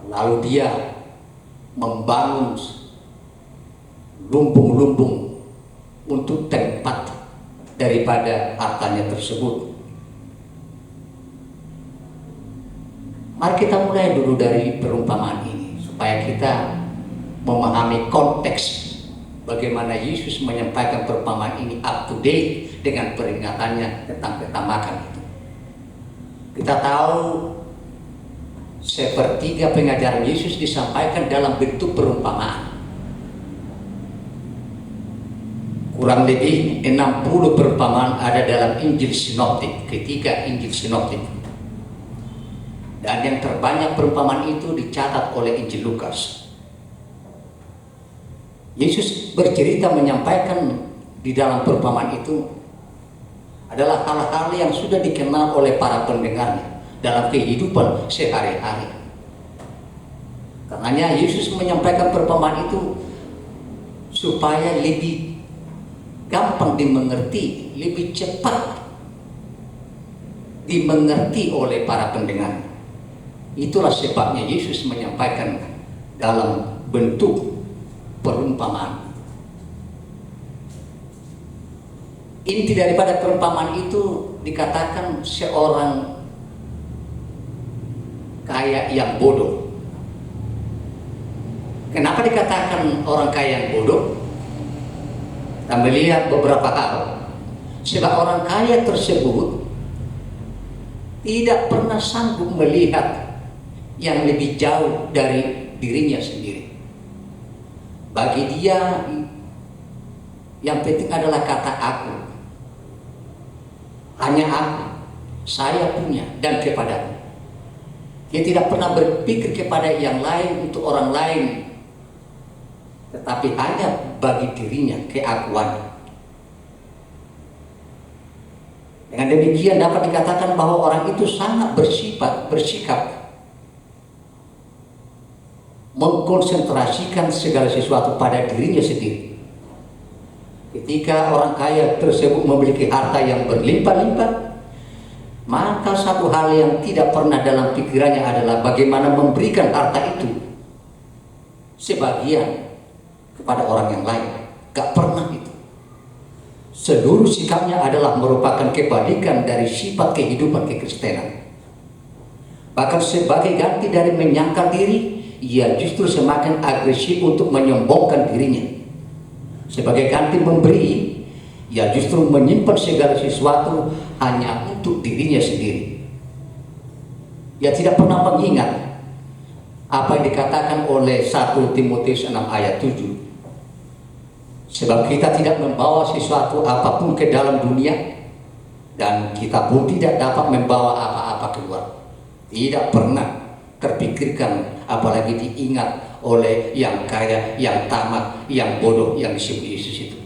Speaker 4: lalu dia membangun lumbung-lumbung untuk tempat daripada hartanya tersebut. Mari kita mulai dulu dari perumpamaan ini supaya kita memahami konteks bagaimana Yesus menyampaikan perumpamaan ini up to date dengan peringatannya tentang ketamakan itu. Kita tahu sepertiga pengajaran Yesus disampaikan dalam bentuk perumpamaan. Kurang lebih 60 perumpamaan ada dalam Injil Sinoptik, ketiga Injil Sinoptik. Dan yang terbanyak perumpamaan itu dicatat oleh Injil Lukas. Yesus bercerita menyampaikan di dalam perumpamaan itu adalah hal-hal yang sudah dikenal oleh para pendengarnya dalam kehidupan sehari-hari. Karenanya Yesus menyampaikan perumpamaan itu supaya lebih gampang dimengerti, lebih cepat dimengerti oleh para pendengar. Itulah sebabnya Yesus menyampaikan dalam bentuk perumpamaan. Inti daripada perumpamaan itu dikatakan seorang kaya yang bodoh. Kenapa dikatakan orang kaya yang bodoh? Kita melihat beberapa hal. Sebab orang kaya tersebut tidak pernah sanggup melihat yang lebih jauh dari dirinya sendiri. Bagi dia yang penting adalah kata aku. Hanya aku, saya punya dan kepadaku. Dia tidak pernah berpikir kepada yang lain untuk orang lain, tetapi hanya bagi dirinya, keakuan. Dengan demikian dapat dikatakan bahwa orang itu sangat bersikap mengkonsentrasikan segala sesuatu pada dirinya sendiri. Ketika orang kaya tersebut memiliki harta yang berlimpah-limpah, maka satu hal yang tidak pernah dalam pikirannya adalah bagaimana memberikan harta itu sebagian kepada orang yang lain. Gak pernah itu. Seluruh sikapnya adalah merupakan kebalikan dari sifat kehidupan kekristenan. Bahkan sebagai ganti dari menyangkal diri, ia justru semakin agresif untuk menyombongkan dirinya. Sebagai ganti memberi, ia justru menyimpan segala sesuatu hanya untuk dirinya sendiri. Ia tidak pernah mengingat apa yang dikatakan oleh 1 Timotius 6 ayat 7. Sebab kita tidak membawa sesuatu apapun ke dalam dunia, dan kita pun tidak dapat membawa apa-apa keluar. Tidak pernah terpikirkan, apalagi diingat oleh yang kaya, yang tamak, yang bodoh, yang disebut Yesus itu.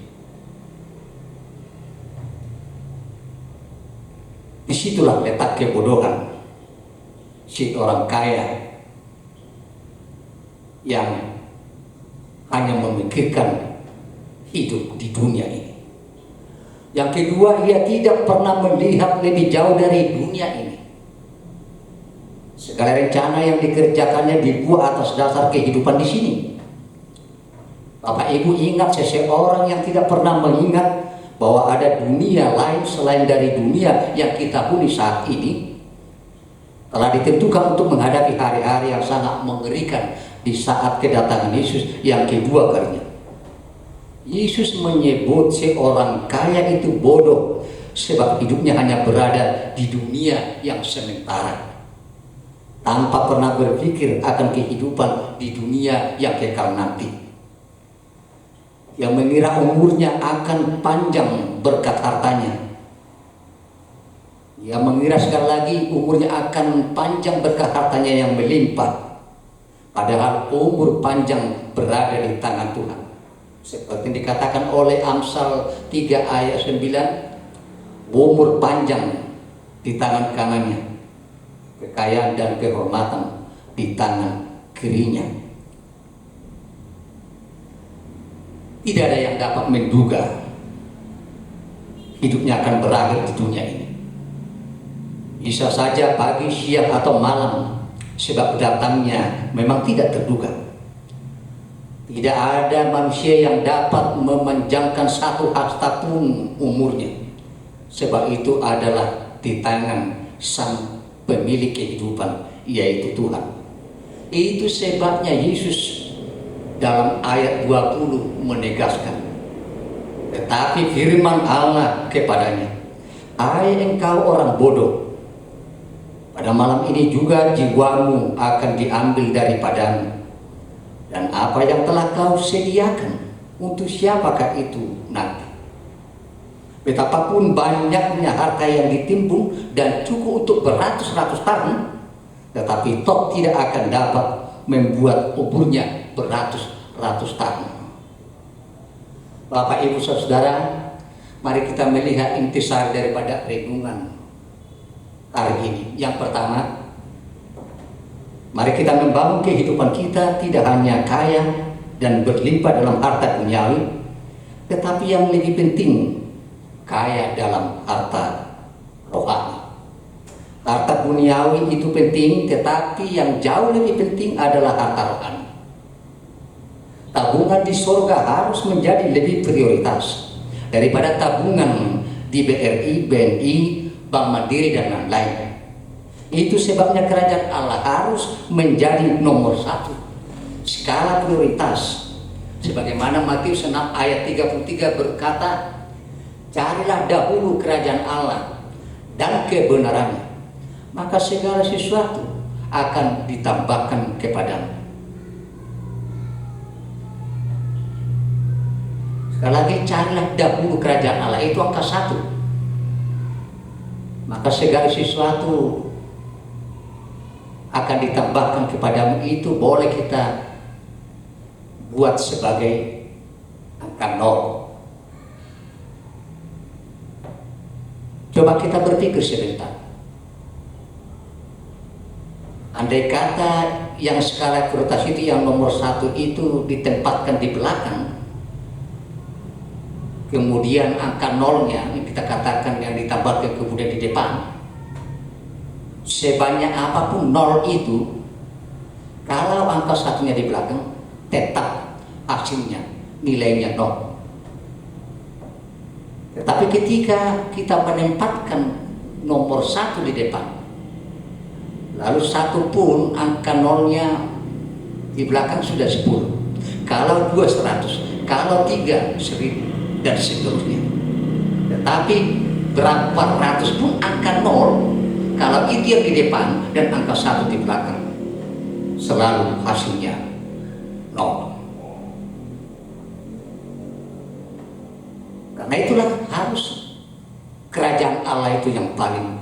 Speaker 4: Disitulah letak kebodohan si orang kaya yang hanya memikirkan hidup di dunia ini. Yang kedua, ia tidak pernah melihat lebih jauh dari dunia ini. Segala rencana yang dikerjakannya dibuat atas dasar kehidupan di sini. Bapak Ibu ingat, seseorang yang tidak pernah mengingat bahwa ada dunia lain selain dari dunia yang kita huni saat ini, telah ditentukan untuk menghadapi hari-hari yang sangat mengerikan di saat kedatangan Yesus yang kedua kalinya. Yesus menyebut seorang kaya itu bodoh sebab hidupnya hanya berada di dunia yang sementara, tanpa pernah berpikir akan kehidupan di dunia yang kekal nanti. Yang mengira umurnya akan panjang berkat hartanya. Yang mengira sekali lagi umurnya akan panjang berkat hartanya yang melimpah. Padahal umur panjang berada di tangan Tuhan. Seperti dikatakan oleh Amsal 3 ayat 9, umur panjang di tangan kanannya, kekayaan dan kehormatan di tangan kirinya. Tidak ada yang dapat menduga hidupnya akan berakhir di dunia ini. Bisa saja pagi, siang, atau malam, sebab datangnya memang tidak terduga. Tidak ada manusia yang dapat memanjangkan satu hasta pun umurnya, sebab itu adalah di tangan Sang Pemilik kehidupan, yaitu Tuhan. Itu sebabnya Yesus dalam ayat 20 menegaskan, tetapi firman Allah kepadanya, "Hai engkau orang bodoh, pada malam ini juga jiwamu akan diambil daripadamu. Dan apa yang telah kau sediakan, untuk siapakah itu nanti? Betapapun banyaknya harta yang ditimbun dan cukup untuk beratus-ratus tahun, tetapi toh tidak akan dapat membuat umurnya beratus-ratus tahun." Bapak, Ibu, Saudara, mari kita melihat intisari daripada renungan hari ini. Yang pertama, mari kita membangun kehidupan kita tidak hanya kaya dan berlimpah dalam harta duniawi, tetapi yang lebih penting, kaya dalam harta rohani. Harta duniawi itu penting, tetapi yang jauh lebih penting adalah harta rohani. Tabungan di surga harus menjadi lebih prioritas daripada tabungan di BRI, BNI, Bank Mandiri, dan lain-lain. Itu sebabnya kerajaan Allah harus menjadi nomor satu, skala prioritas. Sebagaimana Matius 6 ayat 33 berkata, "Carilah dahulu kerajaan Allah dan kebenarannya, maka segala sesuatu akan ditambahkan kepadamu." Sekali lagi, carilah dahulu kerajaan Allah, itu angka 1. Maka segala sesuatu akan ditambahkan kepadamu. Itu boleh kita buat sebagai angka 0. Coba kita berpikir sebentar. Andai kata yang skala prioritas itu, yang nomor 1 itu ditempatkan di belakang, kemudian angka 0-nya yang kita katakan yang ditambahkan kemudian di depan, sebanyak apapun 0 itu, kalau angka 1-nya di belakang, tetap hasilnya nilainya 0. Tetapi ketika kita menempatkan nomor 1 di depan, lalu 1 pun angka 0-nya di belakang sudah 10, kalau 2 100, kalau 3 1000, dan seterusnya. Tetapi berapa ratus pun angka 0, kalau itu yang di depan dan angka 1 di belakang, selalu hasilnya 0. Karena itulah harus kerajaan Allah itu yang paling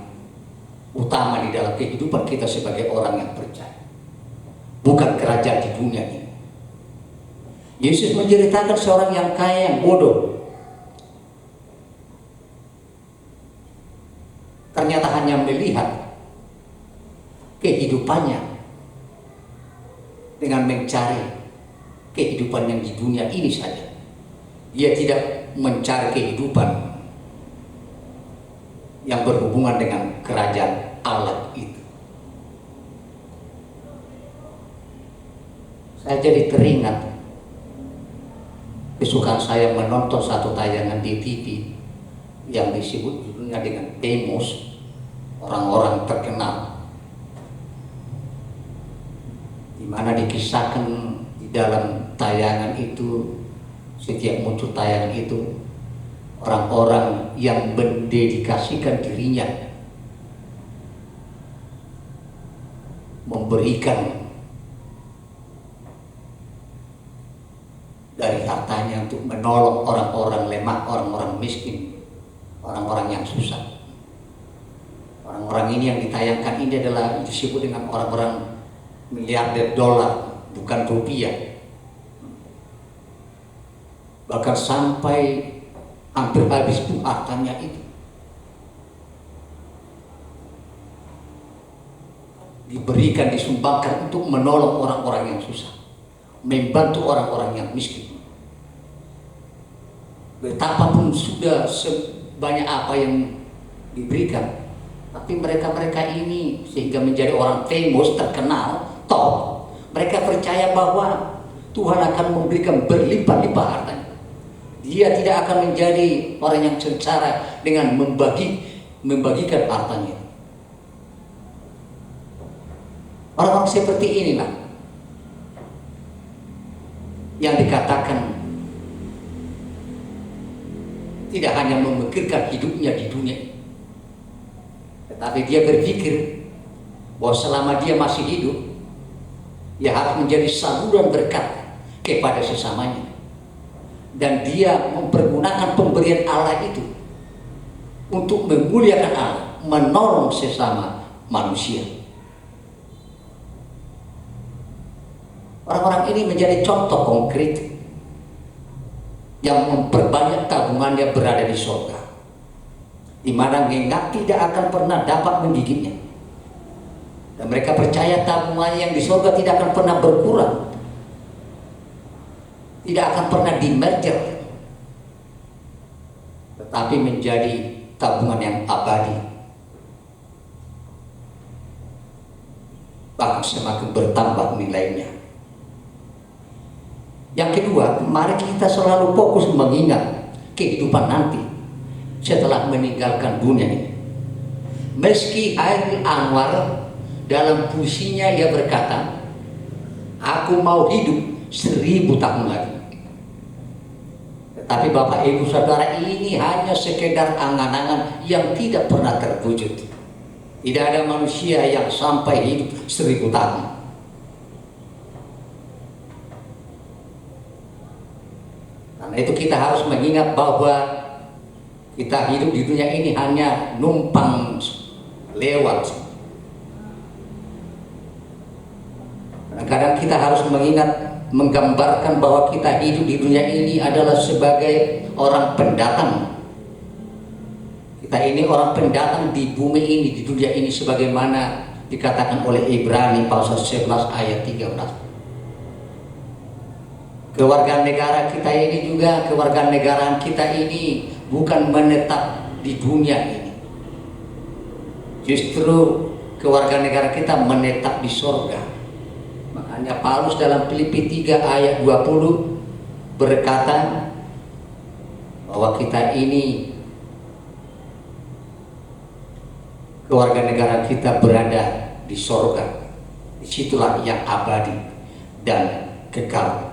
Speaker 4: utama di dalam kehidupan kita sebagai orang yang percaya, bukan kerajaan di dunia ini. Yesus menceritakan seorang yang kaya yang bodoh. Ternyata hanya melihat kehidupannya dengan mencari kehidupan yang di dunia ini saja. Dia tidak mencari kehidupan yang berhubungan dengan kerajaan Allah itu. Saya jadi teringat kesukaan saya menonton satu tayangan di TV yang disebut judulnya dengan Demos, orang-orang terkenal, di mana dikisahkan di dalam tayangan itu, setiap muncul tayangan itu, orang-orang yang mendedikasikan dirinya memberikan dari hartanya untuk menolong orang-orang lemah, orang-orang miskin, orang-orang yang susah. Orang-orang ini yang ditayangkan ini adalah disebut dengan orang-orang miliarder dolar, bukan rupiah. Bahkan sampai hampir habis pun hartanya itu. Diberikan, disumbangkan untuk menolong orang-orang yang susah, membantu orang-orang yang miskin. Betapapun sudah sebanyak apa yang diberikan, tapi mereka-mereka ini sehingga menjadi orang famous, terkenal, top. Mereka percaya bahwa Tuhan akan memberikan berlimpah-limpah hartanya. Dia tidak akan menjadi orang yang sengsara dengan membagikan hartanya. Orang-orang seperti inilah yang dikatakan tidak hanya memikirkan hidupnya di dunia, tetapi dia berpikir bahwa selama dia masih hidup, dia harus menjadi saluran berkat kepada sesamanya. Dan dia mempergunakan pemberian Allah itu untuk memuliakan Allah, menolong sesama manusia. Orang-orang ini menjadi contoh konkret yang memperbanyak tabungannya berada di surga, di mana ngengat tidak akan pernah dapat menggigitnya. Dan mereka percaya tabungannya yang di surga tidak akan pernah berkurang, tidak akan pernah di-merger, tetapi menjadi tabungan yang abadi, bahkan semakin bertambah nilainya. Yang kedua, mari kita selalu fokus mengingat kehidupan nanti setelah meninggalkan dunia ini. Meski Hairil Anwar dalam puisinya ia berkata, "Aku mau hidup 1000 tahun lagi." Tetapi Bapak Ibu Saudara, ini hanya sekedar angan-angan yang tidak pernah terwujud. Tidak ada manusia yang sampai hidup 1000 tahun. Karena itu kita harus mengingat bahwa kita hidup di dunia ini hanya numpang lewat. Kadang kita harus mengingat, menggambarkan bahwa kita hidup di dunia ini adalah sebagai orang pendatang. Kita ini orang pendatang di bumi ini, di dunia ini, sebagaimana dikatakan oleh Ibrani pasal 11 ayat 13. Kewarganegaraan kita ini juga, kewarganegaraan kita ini bukan menetap di dunia ini. Justru kewarganegaraan kita menetap di surga. Makanya Paulus dalam Filipi 3 ayat 20 berkata bahwa kita ini, kewarganegaraan kita berada di surga. Disitulah yang abadi dan kekal.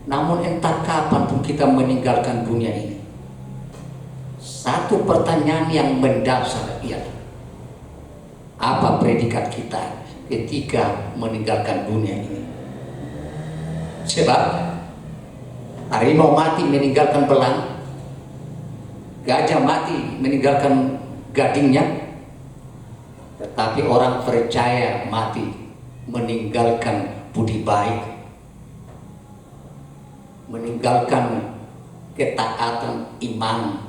Speaker 4: Namun entah kapan pun kita meninggalkan dunia ini, satu pertanyaan yang mendasar ialah, apa predikat kita ketika meninggalkan dunia ini? Sebab harimau mati meninggalkan belang, gajah mati meninggalkan gadingnya, tetapi orang percaya mati meninggalkan budi baik, meninggalkan ketaatan iman.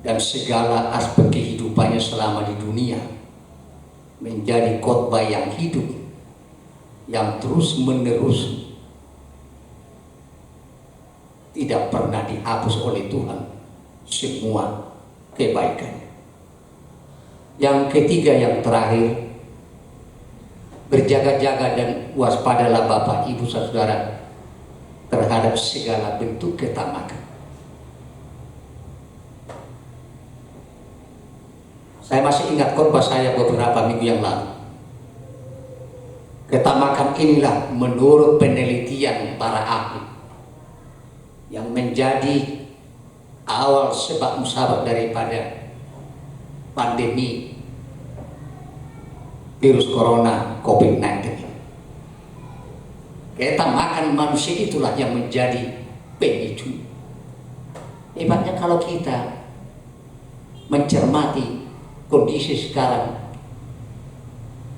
Speaker 4: dan segala aspek kehidupannya selama di dunia menjadi khotbah yang hidup, yang terus menerus tidak pernah dihapus oleh Tuhan semua kebaikan. Yang ketiga, yang terakhir, berjaga-jaga dan waspadalah Bapak Ibu Saudara terhadap segala bentuk ketamakan. Saya masih ingat khotbah saya beberapa minggu yang lalu. Ketamakan inilah menurut penelitian para ahli yang menjadi awal sebab musabab daripada pandemi virus corona COVID-19. Ketamakan manusia itulah yang menjadi pemicu. Hebatnya kalau kita mencermati kondisi sekarang,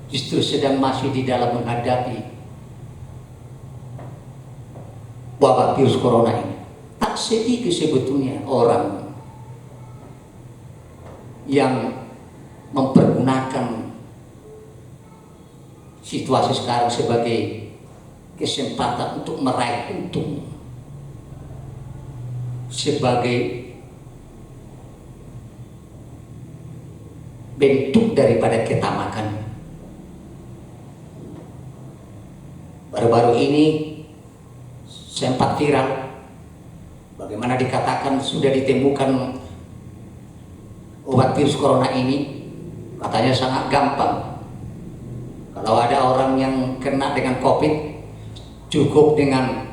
Speaker 4: justru sedang masih di dalam menghadapi wabah virus corona ini. Tak sedikit sebetulnya orang yang mempergunakan situasi sekarang sebagai kesempatan untuk meraih untung, sebagai bentuk daripada ketamakan. Baru-baru ini sempat viral bagaimana dikatakan sudah ditemukan obat virus corona ini, katanya sangat gampang. Kalau ada orang yang kena dengan COVID, cukup dengan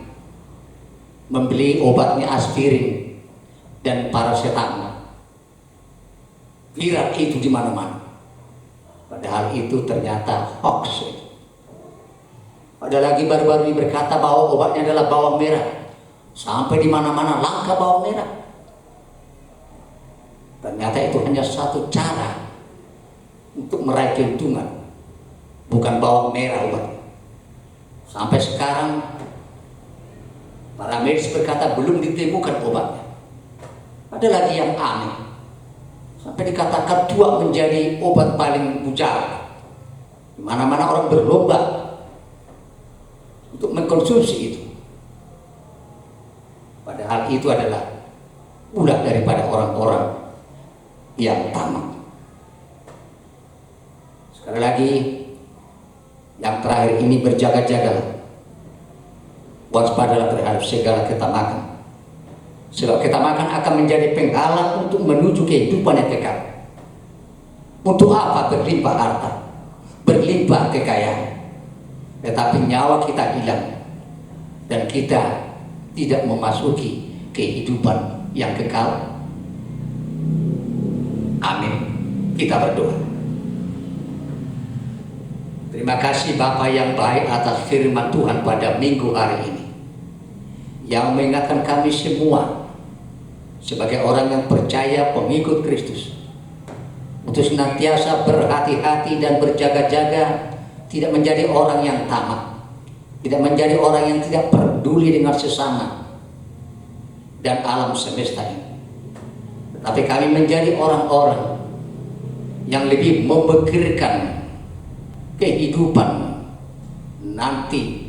Speaker 4: membeli obatnya aspirin dan paracetamol. Viral itu di mana-mana. Padahal itu ternyata hoax. Ada lagi baru-baru ini berkata bahwa obatnya adalah bawang merah. Sampai di mana-mana langka bawang merah. Ternyata itu hanya satu cara untuk meraih keuntungan, bukan bawang merah obat. Sampai sekarang para medis berkata belum ditemukan obatnya. Ada lagi yang aneh, sampai dikatakan tua menjadi obat paling mujara. Di mana-mana orang berlomba untuk mengkonsumsi itu. Padahal itu adalah ulah daripada orang-orang yang tamak. Sekali lagi, yang terakhir ini berjaga-jagalah, waspadalah terhadap segala ketamakan. Sebab ketamakan akan menjadi penghalang untuk menuju kehidupan yang kekal. Untuk apa berlimpah harta, berlimpah kekayaan, tetapi nyawa kita hilang dan kita tidak memasuki kehidupan yang kekal? Amin. Kita berdoa. Terima kasih Bapa yang baik atas firman Tuhan pada minggu hari ini, yang mengingatkan kami semua sebagai orang yang percaya pengikut Kristus untuk senantiasa berhati-hati dan berjaga-jaga, tidak menjadi orang yang tamak, tidak menjadi orang yang tidak peduli dengan sesama dan alam semesta ini. Tetapi kami menjadi orang-orang yang lebih memikirkan kehidupan nanti,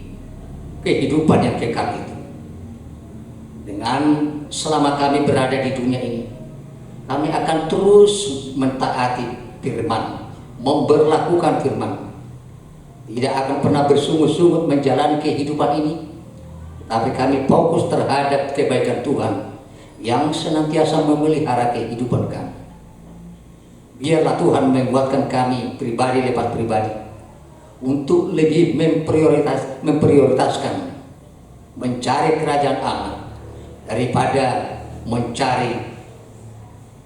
Speaker 4: kehidupan yang kekal itu. Dengan selama kami berada di dunia ini, kami akan terus mentaati firman, memberlakukan firman. Tidak akan pernah bersungut-sungut menjalani kehidupan ini, tapi kami fokus terhadap kebaikan Tuhan yang senantiasa memelihara kehidupan kami. Biarlah Tuhan menguatkan kami pribadi lepas pribadi untuk lebih memprioritaskan mencari kerajaan Allah daripada mencari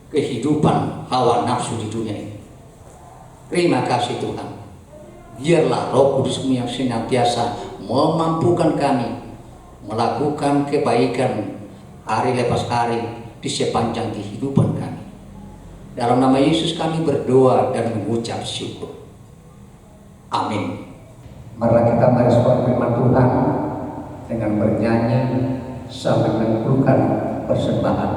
Speaker 4: kehidupan hawa nafsu di dunia ini. Terima kasih Tuhan. Biarlah Roh Kudus-Mu yang senantiasa memampukan kami melakukan kebaikan hari lepas hari di sepanjang kehidupan kami. Dalam nama Yesus kami berdoa dan mengucap syukur. Amin. Marilah kita merespon firman Tuhan dengan bernyanyi sambil mengumpulkan persembahan.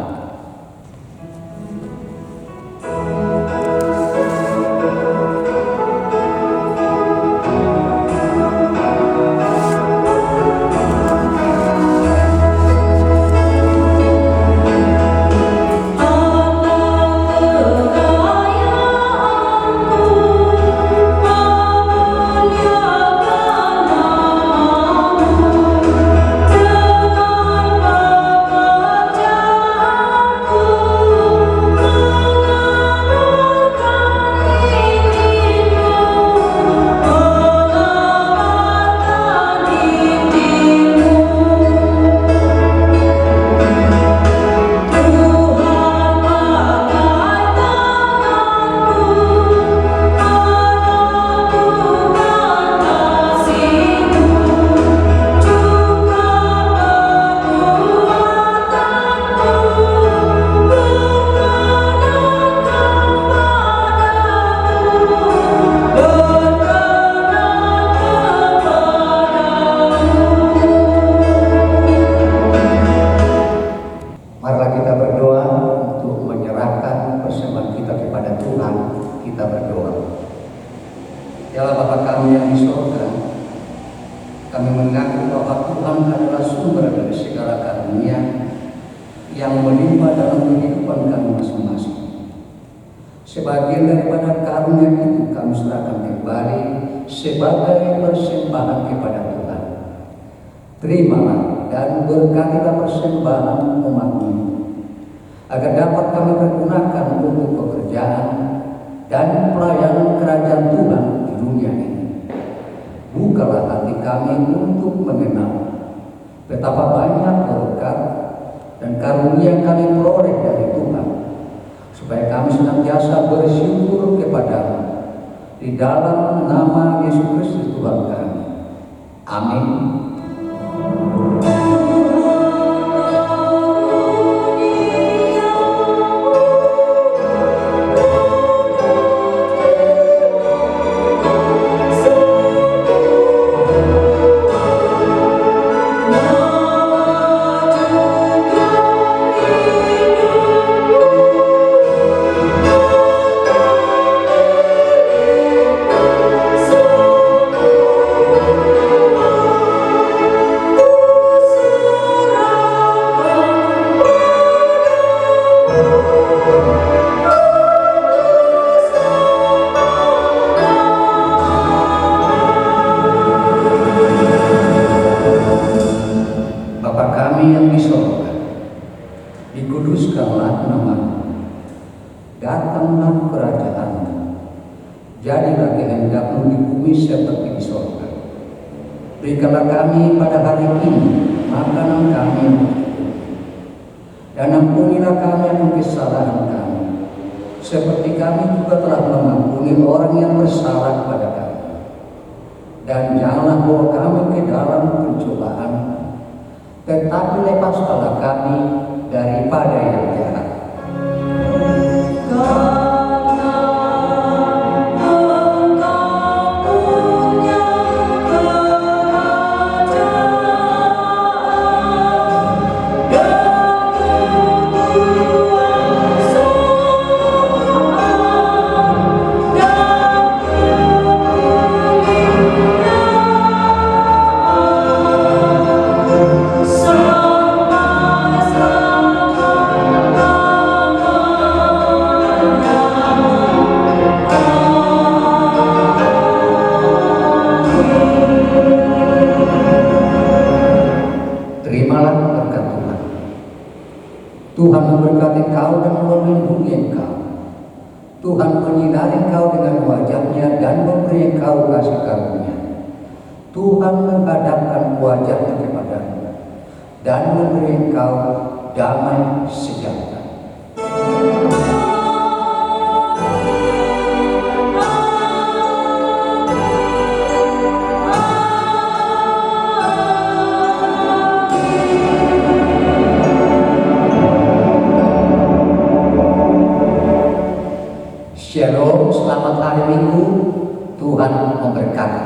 Speaker 4: yang di surga, kami mengaku bahwa Tuhan adalah sumber dari segala karunia yang melimpah dalam kehidupan kami masing-masing. Sebagian daripada karunia itu kami serahkan kembali sebagai persembahan kepada Tuhan. Terimalah dan berkatilah persembahan umat-Mu, agar dapat kami pergunakan untuk pekerjaan dan pelayanan kerajaan Tuhan di dunia ini. Bukalah hati kami untuk mengenal betapa banyak berkat dan karunia yang kami peroleh dari Tuhan, supaya kami senantiasa bersyukur kepada-Mu di dalam nama Yesus Kristus Tuhan kami. Amin. Dikuduskanlah nama-Mu, datanglah kerajaan-Mu, jadilah kehendak-Mu di bumi seperti di surga. Berikanlah kami pada hari ini makanan kami yang cukup, dan ampunilah kami akan kesalahan kami, seperti kami juga telah mengampuni orang yang bersalah kepada kami. Dan janganlah bawa kami ke dalam pencobaan, tetapi lepaskanlah kami daripada yang jahat. Tuhan memberkati kau dan melindungi engkau. Tuhan menyinari engkau dengan wajah-Nya dan memberi engkau kasih karunia. Tuhan menghadapkan wajah-Nya kepadamu dan memberi engkau damai sejahtera. Shalom, selamat hari Minggu, Tuhan memberkati.